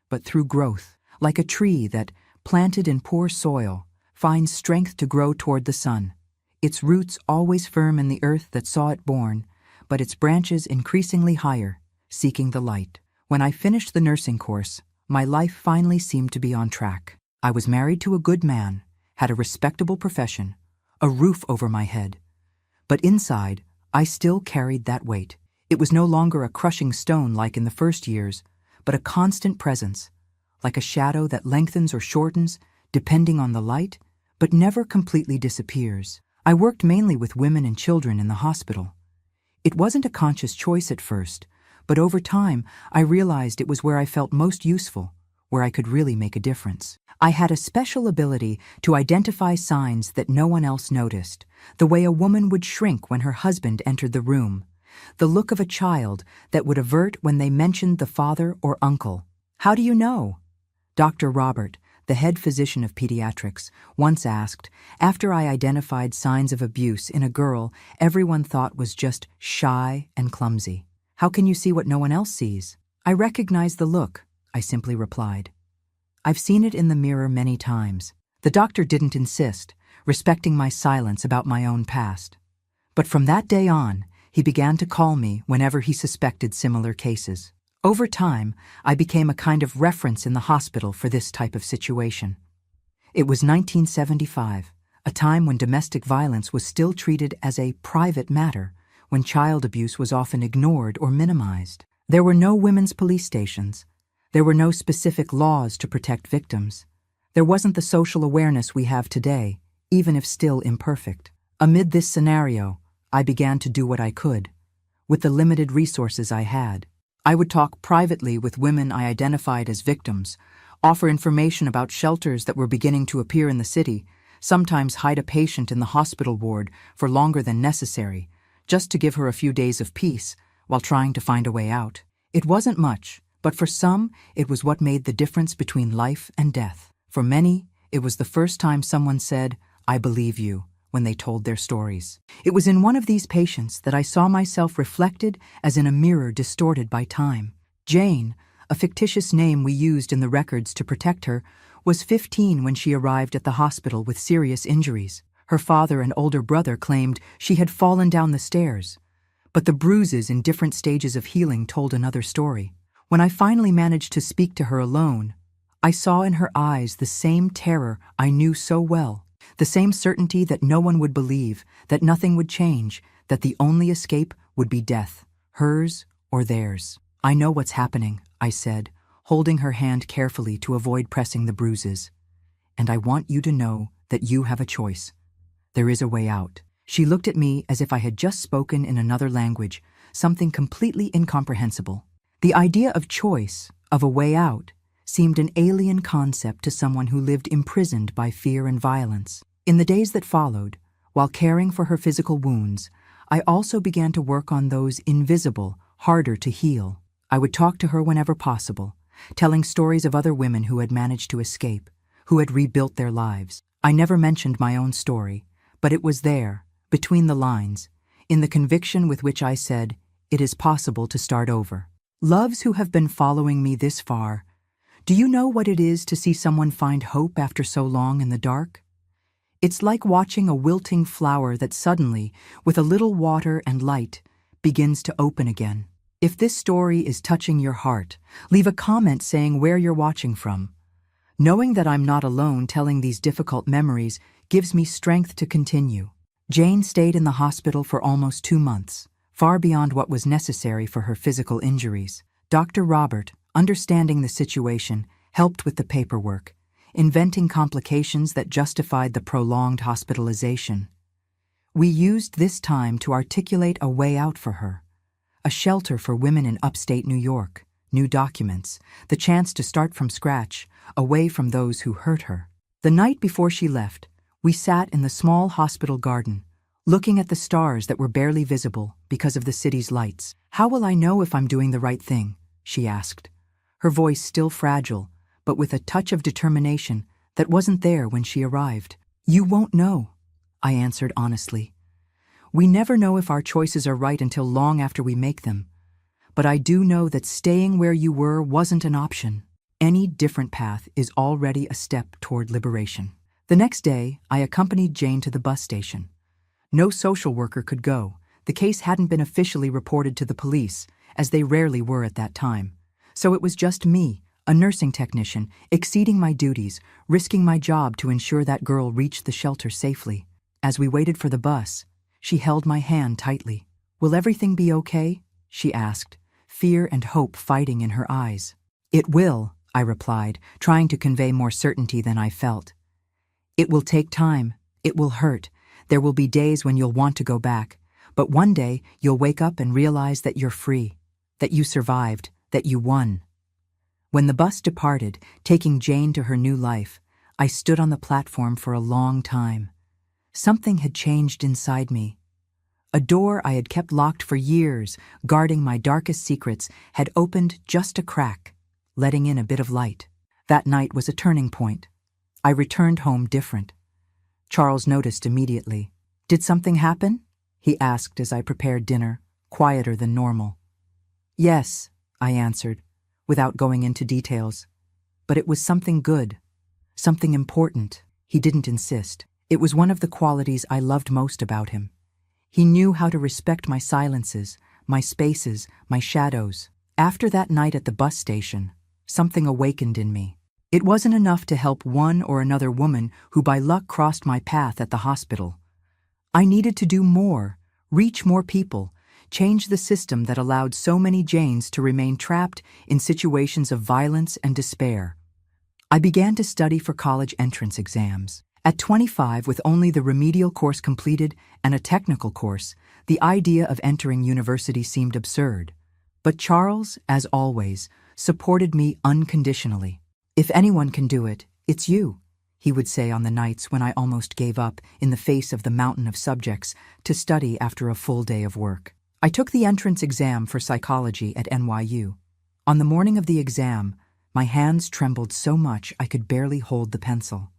but through growth, like a tree that, planted in poor soil, finds strength to grow toward the sun, its roots always firm in the earth that saw it born, but its branches increasingly higher, seeking the light. When I finished the nursing course, my life finally seemed to be on track. I was married to a good man, had a respectable profession, a roof over my head. But inside, I still carried that weight. It was no longer a crushing stone like in the first years, but a constant presence, like a shadow that lengthens or shortens, depending on the light, but never completely disappears. I worked mainly with women and children in the hospital. It wasn't a conscious choice at first, but over time, I realized it was where I felt most useful, where I could really make a difference. I had a special ability to identify signs that no one else noticed, the way a woman would shrink when her husband entered the room, the look of a child that would avert when they mentioned the father or uncle. "How do you know?" "Dr. Robert," the head physician of pediatrics, once asked, after I identified signs of abuse in a girl everyone thought was just shy and clumsy. "How can you see what no one else sees?" "I recognize the look," I simply replied. "I've seen it in the mirror many times." The doctor didn't insist, respecting my silence about my own past. But from that day on, he began to call me whenever he suspected similar cases. Over time, I became a kind of reference in the hospital for this type of situation. It was 1975, a time when domestic violence was still treated as a private matter, when child abuse was often ignored or minimized. There were no women's police stations. There were no specific laws to protect victims. There wasn't the social awareness we have today, even if still imperfect. Amid this scenario, I began to do what I could. With the limited resources I had, I would talk privately with women I identified as victims, offer information about shelters that were beginning to appear in the city, sometimes hide a patient in the hospital ward for longer than necessary, just to give her a few days of peace while trying to find a way out. It wasn't much, but for some, it was what made the difference between life and death. For many, it was the first time someone said, "I believe you," when they told their stories. It was in one of these patients that I saw myself reflected as in a mirror distorted by time. Jane, a fictitious name we used in the records to protect her, was 15 when she arrived at the hospital with serious injuries. Her father and older brother claimed she had fallen down the stairs, but the bruises in different stages of healing told another story. When I finally managed to speak to her alone, I saw in her eyes the same terror I knew so well. The same certainty that no one would believe, that nothing would change, that the only escape would be death, hers or theirs. "I know what's happening," I said, holding her hand carefully to avoid pressing the bruises. "And I want you to know that you have a choice. There is a way out." She looked at me as if I had just spoken in another language, something completely incomprehensible. The idea of choice, of a way out, seemed an alien concept to someone who lived imprisoned by fear and violence. In the days that followed, while caring for her physical wounds, I also began to work on those invisible, harder to heal. I would talk to her whenever possible, telling stories of other women who had managed to escape, who had rebuilt their lives. I never mentioned my own story, but it was there, between the lines, in the conviction with which I said, "It is possible to start over." Loves who have been following me this far, do you know what it is to see someone find hope after so long in the dark? It's like watching a wilting flower that suddenly, with a little water and light, begins to open again. If this story is touching your heart, leave a comment saying where you're watching from. Knowing that I'm not alone telling these difficult memories gives me strength to continue. Jane stayed in the hospital for almost 2 months, far beyond what was necessary for her physical injuries. Dr. Robert, understanding the situation, helped with the paperwork, inventing complications that justified the prolonged hospitalization. We used this time to articulate a way out for her, a shelter for women in upstate New York, new documents, the chance to start from scratch, away from those who hurt her. The night before she left, we sat in the small hospital garden, looking at the stars that were barely visible because of the city's lights. "How will I know if I'm doing the right thing?" she asked, her voice still fragile, but with a touch of determination that wasn't there when she arrived. "You won't know," I answered honestly. "We never know if our choices are right until long after we make them. But I do know that staying where you were wasn't an option. Any different path is already a step toward liberation." The next day, I accompanied Jane to the bus station. No social worker could go. The case hadn't been officially reported to the police, as they rarely were at that time. So it was just me, a nursing technician, exceeding my duties, risking my job to ensure that girl reached the shelter safely. As we waited for the bus, she held my hand tightly. "Will everything be okay?" she asked, fear and hope fighting in her eyes. "It will," I replied, trying to convey more certainty than I felt. "It will take time. It will hurt. There will be days when you'll want to go back. But one day, you'll wake up and realize that you're free, that you survived, that you won." When the bus departed, taking Jane to her new life, I stood on the platform for a long time. Something had changed inside me. A door I had kept locked for years, guarding my darkest secrets, had opened just a crack, letting in a bit of light. That night was a turning point. I returned home different. Charles noticed immediately. "Did something happen?" he asked as I prepared dinner, quieter than normal. "Yes," I answered, without going into details. "But it was something good, something important." He didn't insist. It was one of the qualities I loved most about him. He knew how to respect my silences, my spaces, my shadows. After that night at the bus station, something awakened in me. It wasn't enough to help one or another woman who by luck crossed my path at the hospital. I needed to do more, reach more people, change the system that allowed so many Janes to remain trapped in situations of violence and despair. I began to study for college entrance exams. At 25, with only the remedial course completed and a technical course, the idea of entering university seemed absurd. But Charles, as always, supported me unconditionally. "If anyone can do it, it's you," he would say on the nights when I almost gave up in the face of the mountain of subjects to study after a full day of work. I took the entrance exam for psychology at NYU. On the morning of the exam, my hands trembled so much I could barely hold the pencil.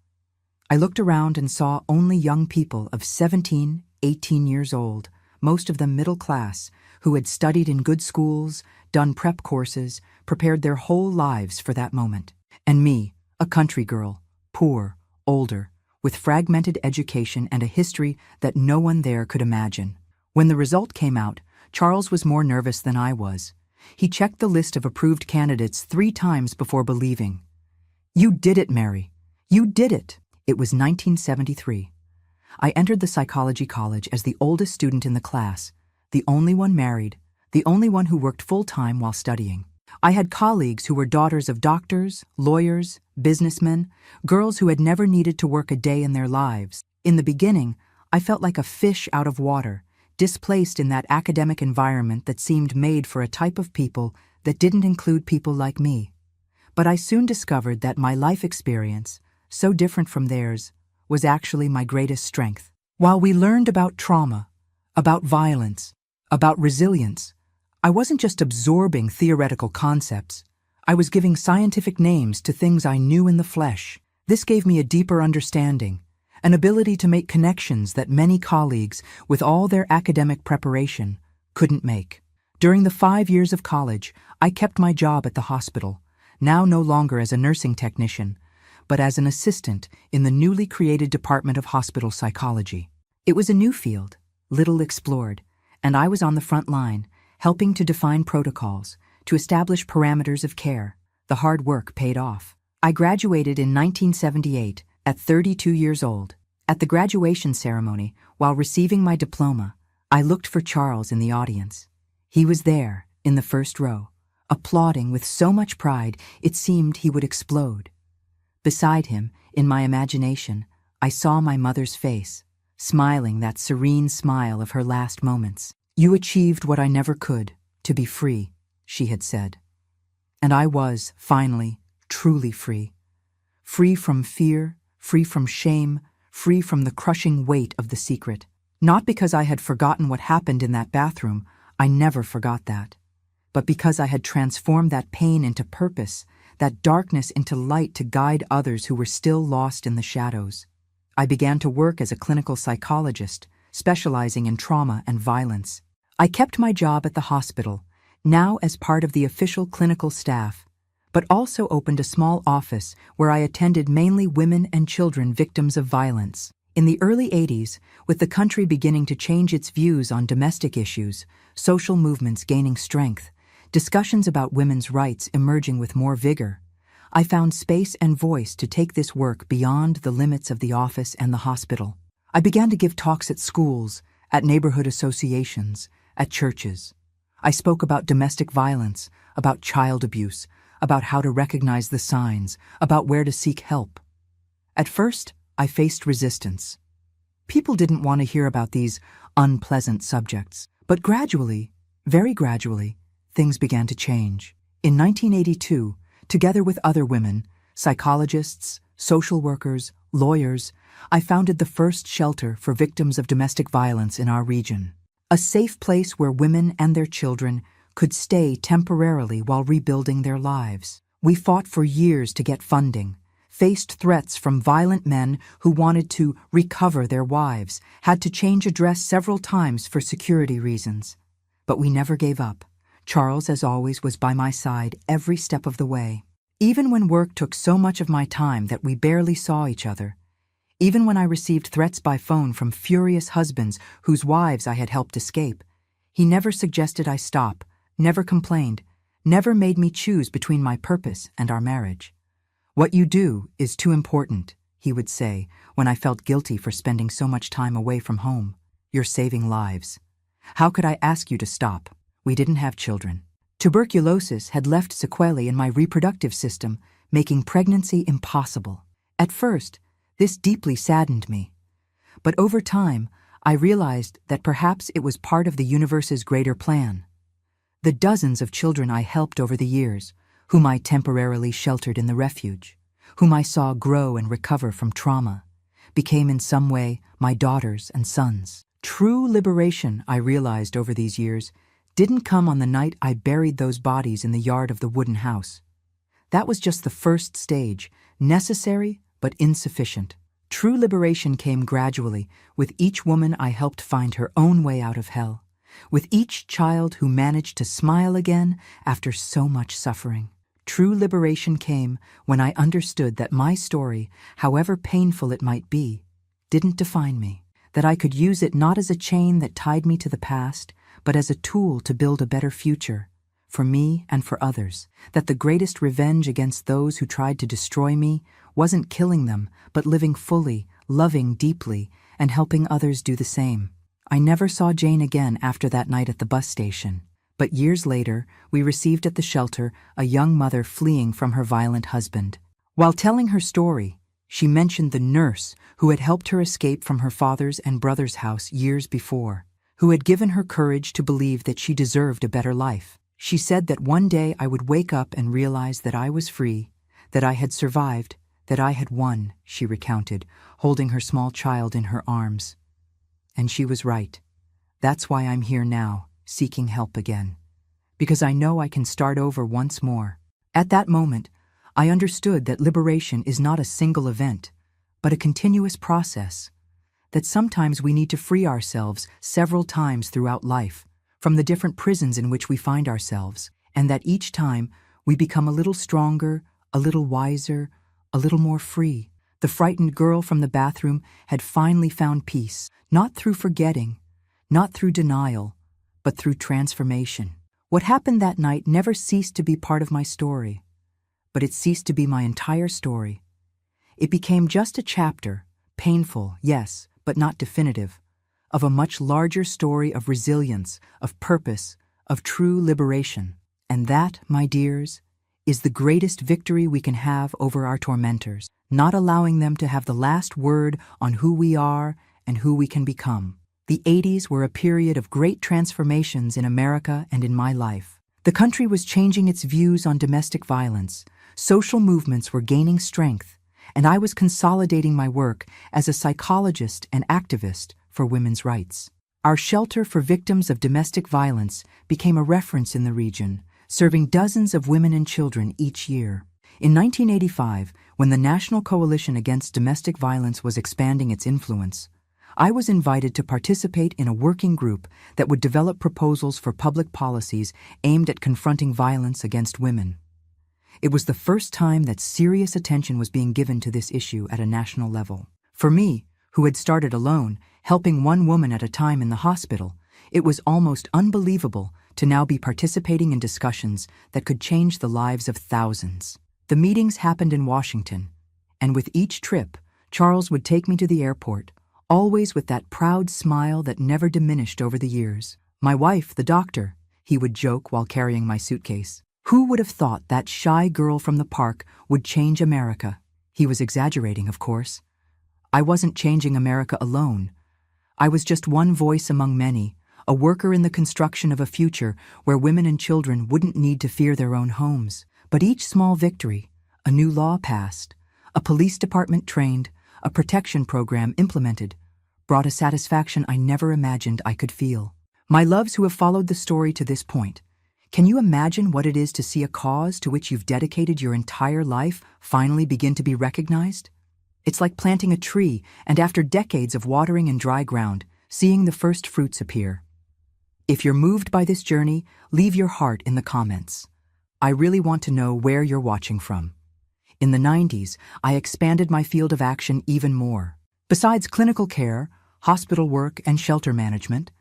I looked around and saw only young people of 17, 18 years old, most of them middle class, who had studied in good schools, done prep courses, prepared their whole lives for that moment. And me, a country girl, poor, older, with fragmented education and a history that no one there could imagine. When the result came out, Charles was more nervous than I was. He checked the list of approved candidates 3 times before believing. "You did it, Mary. You did it." It was 1973. I entered the psychology college as the oldest student in the class, the only one married, the only one who worked full-time while studying. I had colleagues who were daughters of doctors, lawyers, businessmen, girls who had never needed to work a day in their lives. In the beginning, I felt like a fish out of water, displaced in that academic environment that seemed made for a type of people that didn't include people like me. But I soon discovered that my life experience, so different from theirs, was actually my greatest strength. While we learned about trauma, about violence, about resilience, I wasn't just absorbing theoretical concepts. I was giving scientific names to things I knew in the flesh. This gave me a deeper understanding, an ability to make connections that many colleagues, with all their academic preparation, couldn't make. During the 5 years of college, I kept my job at the hospital, now no longer as a nursing technician, but as an assistant in the newly created Department of Hospital Psychology. It was a new field, little explored, and I was on the front line, helping to define protocols, to establish parameters of care. The hard work paid off. I graduated in 1978 at 32 years old. At the graduation ceremony, while receiving my diploma, I looked for Charles in the audience. He was there, in the first row, applauding with so much pride it seemed he would explode. Beside him, in my imagination, I saw my mother's face, smiling that serene smile of her last moments. "You achieved what I never could, to be free," she had said. And I was, finally, truly free. Free from fear, free from shame, free from the crushing weight of the secret. Not because I had forgotten what happened in that bathroom, I never forgot that, but because I had transformed that pain into purpose, that darkness into light to guide others who were still lost in the shadows. I began to work as a clinical psychologist, specializing in trauma and violence. I kept my job at the hospital, now as part of the official clinical staff, but also opened a small office where I attended mainly women and children victims of violence. In the early 80s, with the country beginning to change its views on domestic issues, social movements gaining strength, discussions about women's rights emerging with more vigor, I found space and voice to take this work beyond the limits of the office and the hospital. I began to give talks at schools, at neighborhood associations, at churches. I spoke about domestic violence, about child abuse, about how to recognize the signs, about where to seek help. At first, I faced resistance. People didn't want to hear about these unpleasant subjects, but gradually, very gradually, things began to change. In 1982, together with other women, psychologists, social workers, lawyers, I founded the first shelter for victims of domestic violence in our region. A safe place where women and their children could stay temporarily while rebuilding their lives. We fought for years to get funding, faced threats from violent men who wanted to recover their wives, had to change address several times for security reasons. But we never gave up. Charles, as always, was by my side every step of the way. Even when work took so much of my time that we barely saw each other, even when I received threats by phone from furious husbands whose wives I had helped escape, he never suggested I stop, never complained, never made me choose between my purpose and our marriage. "What you do is too important," he would say when I felt guilty for spending so much time away from home. "You're saving lives. How could I ask you to stop?" We didn't have children. Tuberculosis had left sequelae in my reproductive system, making pregnancy impossible. At first, this deeply saddened me. But over time, I realized that perhaps it was part of the universe's greater plan. The dozens of children I helped over the years, whom I temporarily sheltered in the refuge, whom I saw grow and recover from trauma, became in some way my daughters and sons. True liberation, I realized over these years, didn't come on the night I buried those bodies in the yard of the wooden house. That was just the first stage, necessary but insufficient. True liberation came gradually, with each woman I helped find her own way out of hell, with each child who managed to smile again after so much suffering. True liberation came when I understood that my story, however painful it might be, didn't define me, that I could use it not as a chain that tied me to the past, but as a tool to build a better future, for me and for others, that the greatest revenge against those who tried to destroy me wasn't killing them, but living fully, loving deeply, and helping others do the same. I never saw Jane again after that night at the bus station, but years later, we received at the shelter a young mother fleeing from her violent husband. While telling her story, she mentioned the nurse who had helped her escape from her father's and brother's house years before, who had given her courage to believe that she deserved a better life. She said that one day I would wake up and realize that I was free, that I had survived, that I had won, she recounted, holding her small child in her arms. And she was right. That's why I'm here now, seeking help again. Because I know I can start over once more. At that moment, I understood that liberation is not a single event, but a continuous process. That sometimes we need to free ourselves several times throughout life, from the different prisons in which we find ourselves, and that each time we become a little stronger, a little wiser, a little more free. The frightened girl from the bathroom had finally found peace, not through forgetting, not through denial, but through transformation. What happened that night never ceased to be part of my story, but it ceased to be my entire story. It became just a chapter, painful, yes, but not definitive, of a much larger story of resilience, of purpose, of true liberation. And that, my dears, is the greatest victory we can have over our tormentors, not allowing them to have the last word on who we are and who we can become. The 80s were a period of great transformations in America and in my life. The country was changing its views on domestic violence, social movements were gaining strength, and I was consolidating my work as a psychologist and activist for women's rights. Our shelter for victims of domestic violence became a reference in the region, serving dozens of women and children each year. In 1985, when the National Coalition Against Domestic Violence was expanding its influence, I was invited to participate in a working group that would develop proposals for public policies aimed at confronting violence against women. It was the first time that serious attention was being given to this issue at a national level. For me, who had started alone, helping one woman at a time in the hospital, it was almost unbelievable to now be participating in discussions that could change the lives of thousands. The meetings happened in Washington, and with each trip, Charles would take me to the airport, always with that proud smile that never diminished over the years. "My wife, the doctor," he would joke while carrying my suitcase. Who would have thought that shy girl from the park would change America? He was exaggerating, of course. I wasn't changing America alone. I was just one voice among many, a worker in the construction of a future where women and children wouldn't need to fear their own homes. But each small victory, a new law passed, a police department trained, a protection program implemented, brought a satisfaction I never imagined I could feel. My loves who have followed the story to this point Can you imagine what it is to see a cause to which you've dedicated your entire life finally begin to be recognized? It's like planting a tree and after decades of watering in dry ground, seeing the first fruits appear. If you're moved by this journey, leave your heart in the comments. I really want to know where you're watching from. In the 90s, I expanded my field of action even more. Besides clinical care, hospital work, and shelter management,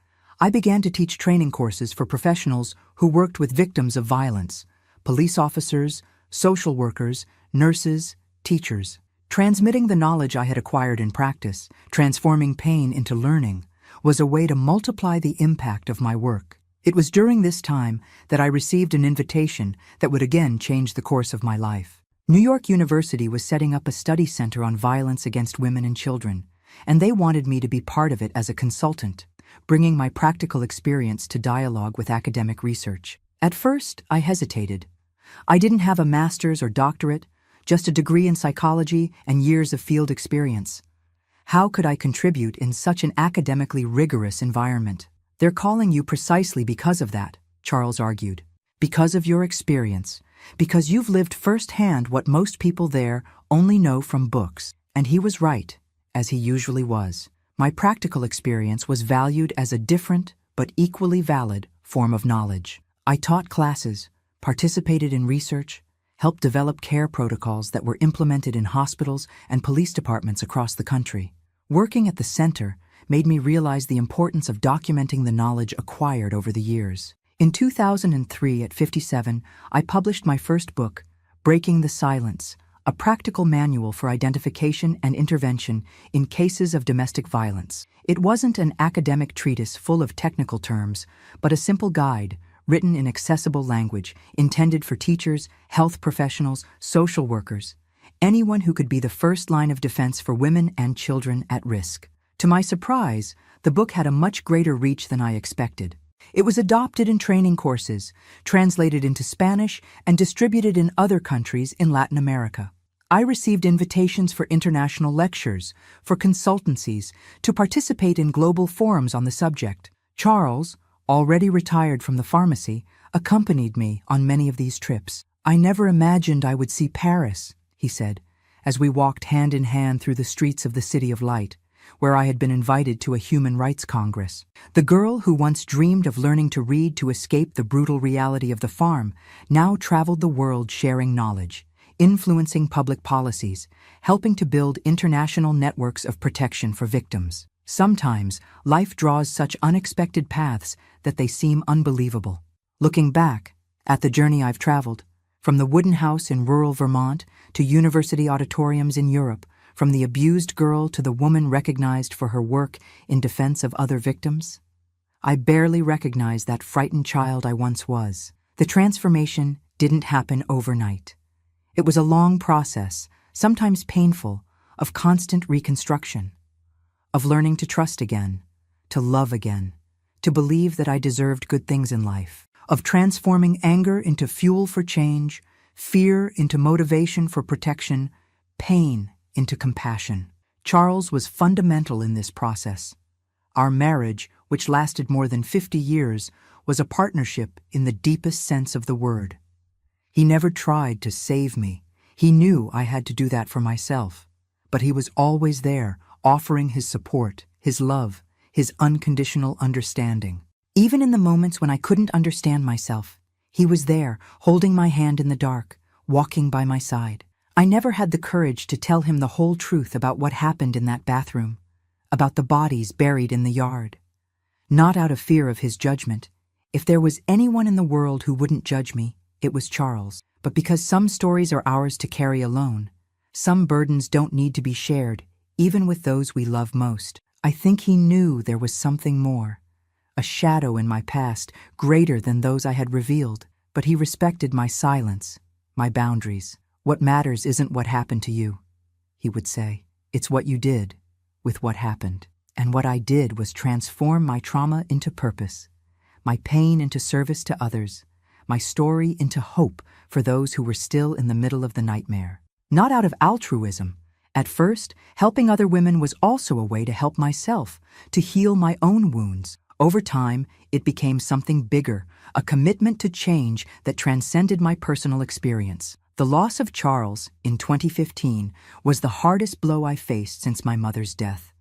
I began to teach training courses for professionals who worked with victims of violence, police officers, social workers, nurses, teachers. Transmitting the knowledge I had acquired in practice, transforming pain into learning, was a way to multiply the impact of my work. It was during this time that I received an invitation that would again change the course of my life. New York University was setting up a study center on violence against women and children, and they wanted me to be part of it as a consultant, bringing my practical experience to dialogue with academic research. At first, I hesitated. I didn't have a master's or doctorate, just a degree in psychology and years of field experience. How could I contribute in such an academically rigorous environment? They're calling you precisely because of that, Charles argued. Because of your experience. Because you've lived firsthand what most people there only know from books. And he was right, as he usually was. My practical experience was valued as a different, but equally valid, form of knowledge. I taught classes, participated in research, helped develop care protocols that were implemented in hospitals and police departments across the country. Working at the center made me realize the importance of documenting the knowledge acquired over the years. In 2003, at 57, I published my first book, Breaking the Silence, a practical manual for identification and intervention in cases of domestic violence. It wasn't an academic treatise full of technical terms, but a simple guide, written in accessible language, intended for teachers, health professionals, social workers, anyone who could be the first line of defense for women and children at risk. To my surprise, the book had a much greater reach than I expected. It was adopted in training courses, translated into Spanish, and distributed in other countries in Latin America. I received invitations for international lectures, for consultancies, to participate in global forums on the subject. Charles, already retired from the pharmacy, accompanied me on many of these trips. I never imagined I would see Paris, he said, as we walked hand in hand through the streets of the City of Light, where I had been invited to a human rights congress. The girl who once dreamed of learning to read to escape the brutal reality of the farm now traveled the world sharing knowledge, influencing public policies, helping to build international networks of protection for victims. Sometimes, life draws such unexpected paths that they seem unbelievable. Looking back at the journey I've traveled, from the wooden house in rural Vermont to university auditoriums in Europe, from the abused girl to the woman recognized for her work in defense of other victims, I barely recognize that frightened child I once was. The transformation didn't happen overnight. It was a long process, sometimes painful, of constant reconstruction, of learning to trust again, to love again, to believe that I deserved good things in life, of transforming anger into fuel for change, fear into motivation for protection, pain into compassion. Charles was fundamental in this process. Our marriage, which lasted more than 50 years, was a partnership in the deepest sense of the word. He never tried to save me. He knew I had to do that for myself. But he was always there, offering his support, his love, his unconditional understanding. Even in the moments when I couldn't understand myself, he was there, holding my hand in the dark, walking by my side. I never had the courage to tell him the whole truth about what happened in that bathroom, about the bodies buried in the yard. Not out of fear of his judgment. If there was anyone in the world who wouldn't judge me, it was Charles. But because some stories are ours to carry alone, some burdens don't need to be shared, even with those we love most. I think he knew there was something more, a shadow in my past greater than those I had revealed. But he respected my silence, my boundaries. What matters isn't what happened to you, he would say. It's what you did with what happened. And what I did was transform my trauma into purpose, my pain into service to others, my story into hope for those who were still in the middle of the nightmare. Not out of altruism. At first, helping other women was also a way to help myself, to heal my own wounds. Over time, it became something bigger, a commitment to change that transcended my personal experience. The loss of Charles, in 2015, was the hardest blow I faced since my mother's death.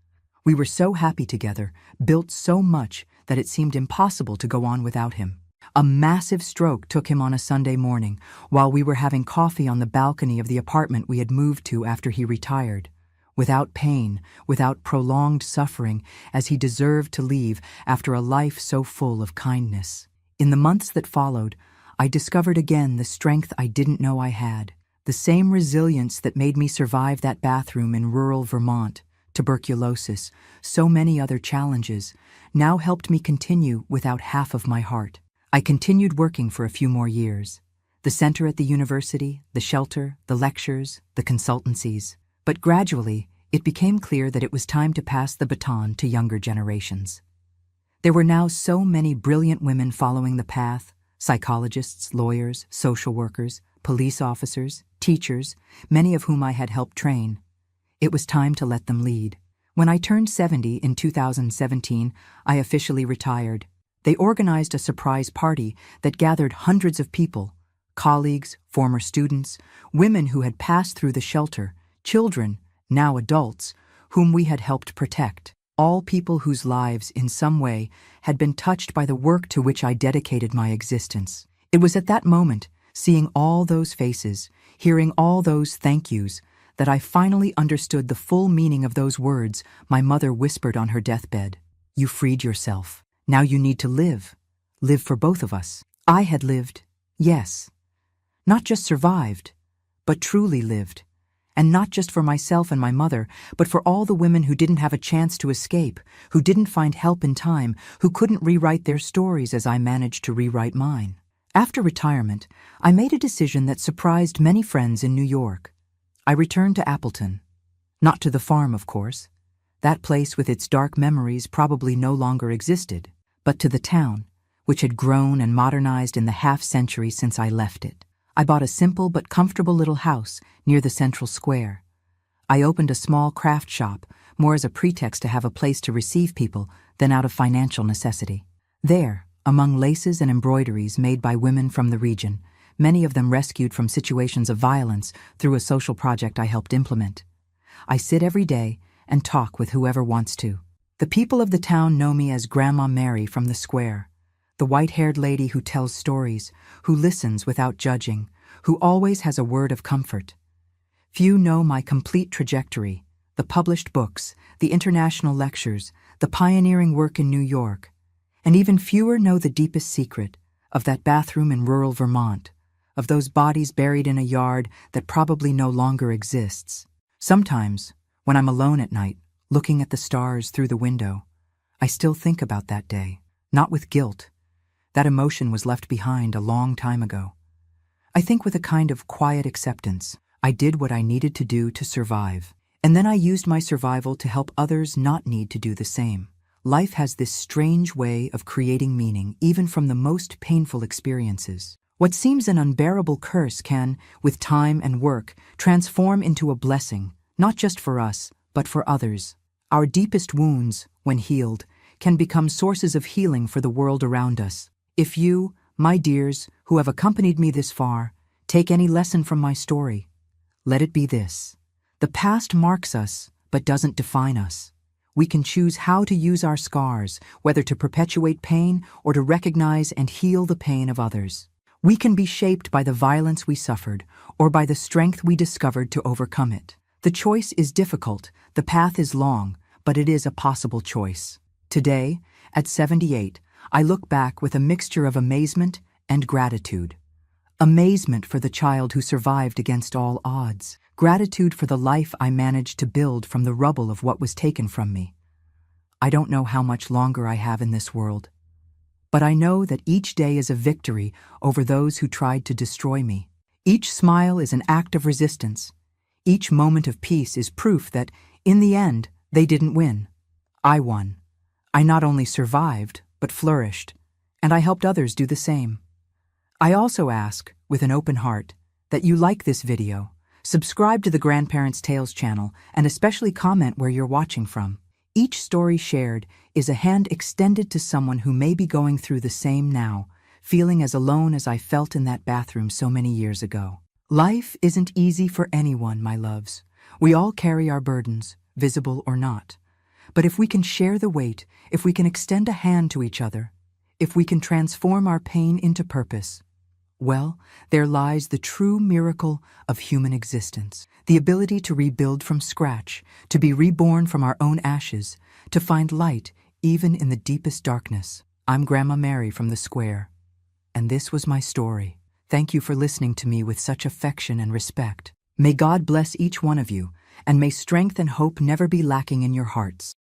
We were so happy together, built so much that it seemed impossible to go on without him. A massive stroke took him on a Sunday morning while we were having coffee on the balcony of the apartment we had moved to after he retired. Without pain, without prolonged suffering, as he deserved to leave after a life so full of kindness. In the months that followed, I discovered again the strength I didn't know I had, the same resilience that made me survive that bathroom in rural Vermont, tuberculosis, so many other challenges, now helped me continue without half of my heart. I continued working for a few more years. The center at the university, the shelter, the lectures, the consultancies. But gradually, it became clear that it was time to pass the baton to younger generations. There were now so many brilliant women following the path: psychologists, lawyers, social workers, police officers, teachers, many of whom I had helped train. It was time to let them lead. When I turned 70 in 2017, I officially retired. They organized a surprise party that gathered hundreds of people: colleagues, former students, women who had passed through the shelter, children, now adults, whom we had helped protect, all people whose lives, in some way, had been touched by the work to which I dedicated my existence. It was at that moment, seeing all those faces, hearing all those thank yous, that I finally understood the full meaning of those words my mother whispered on her deathbed. You freed yourself. Now you need to live. Live for both of us. I had lived, yes. Not just survived, but truly lived. And not just for myself and my mother, but for all the women who didn't have a chance to escape, who didn't find help in time, who couldn't rewrite their stories as I managed to rewrite mine. After retirement, I made a decision that surprised many friends in New York. I returned to Appleton. Not to the farm, of course. That place with its dark memories probably no longer existed, but to the town, which had grown and modernized in the half-century since I left it. I bought a simple but comfortable little house near the central square. I opened a small craft shop, more as a pretext to have a place to receive people than out of financial necessity. There, among laces and embroideries made by women from the region, many of them rescued from situations of violence through a social project I helped implement, I sit every day and talk with whoever wants to. The people of the town know me as Grandma Mary from the square, the white-haired lady who tells stories, who listens without judging, who always has a word of comfort. Few know my complete trajectory, the published books, the international lectures, the pioneering work in New York, and even fewer know the deepest secret of that bathroom in rural Vermont, of those bodies buried in a yard that probably no longer exists. Sometimes, when I'm alone at night, looking at the stars through the window, I still think about that day, not with guilt. That emotion was left behind a long time ago. I think with a kind of quiet acceptance. I did what I needed to do to survive, and then I used my survival to help others not need to do the same. Life has this strange way of creating meaning even from the most painful experiences. What seems an unbearable curse can, with time and work, transform into a blessing, not just for us, but for others. Our deepest wounds, when healed, can become sources of healing for the world around us. If you, my dears, who have accompanied me this far, take any lesson from my story, let it be this: the past marks us, but doesn't define us. We can choose how to use our scars, whether to perpetuate pain or to recognize and heal the pain of others. We can be shaped by the violence we suffered or by the strength we discovered to overcome it. The choice is difficult, the path is long, but it is a possible choice. Today, at 78, I look back with a mixture of amazement and gratitude. Amazement for the child who survived against all odds. Gratitude for the life I managed to build from the rubble of what was taken from me. I don't know how much longer I have in this world, but I know that each day is a victory over those who tried to destroy me. Each smile is an act of resistance. Each moment of peace is proof that, in the end, they didn't win. I won. I not only survived, but flourished, and I helped others do the same. I also ask, with an open heart, that you like this video, subscribe to the Grandparents' Tales channel, and especially comment where you're watching from. Each story shared is a hand extended to someone who may be going through the same now, feeling as alone as I felt in that bathroom so many years ago. Life isn't easy for anyone, my loves. We all carry our burdens, visible or not. But if we can share the weight, if we can extend a hand to each other, if we can transform our pain into purpose, well, there lies the true miracle of human existence. The ability to rebuild from scratch, to be reborn from our own ashes, to find light even in the deepest darkness. I'm Grandma Mary from the Square, and this was my story. Thank you for listening to me with such affection and respect. May God bless each one of you, and may strength and hope never be lacking in your hearts.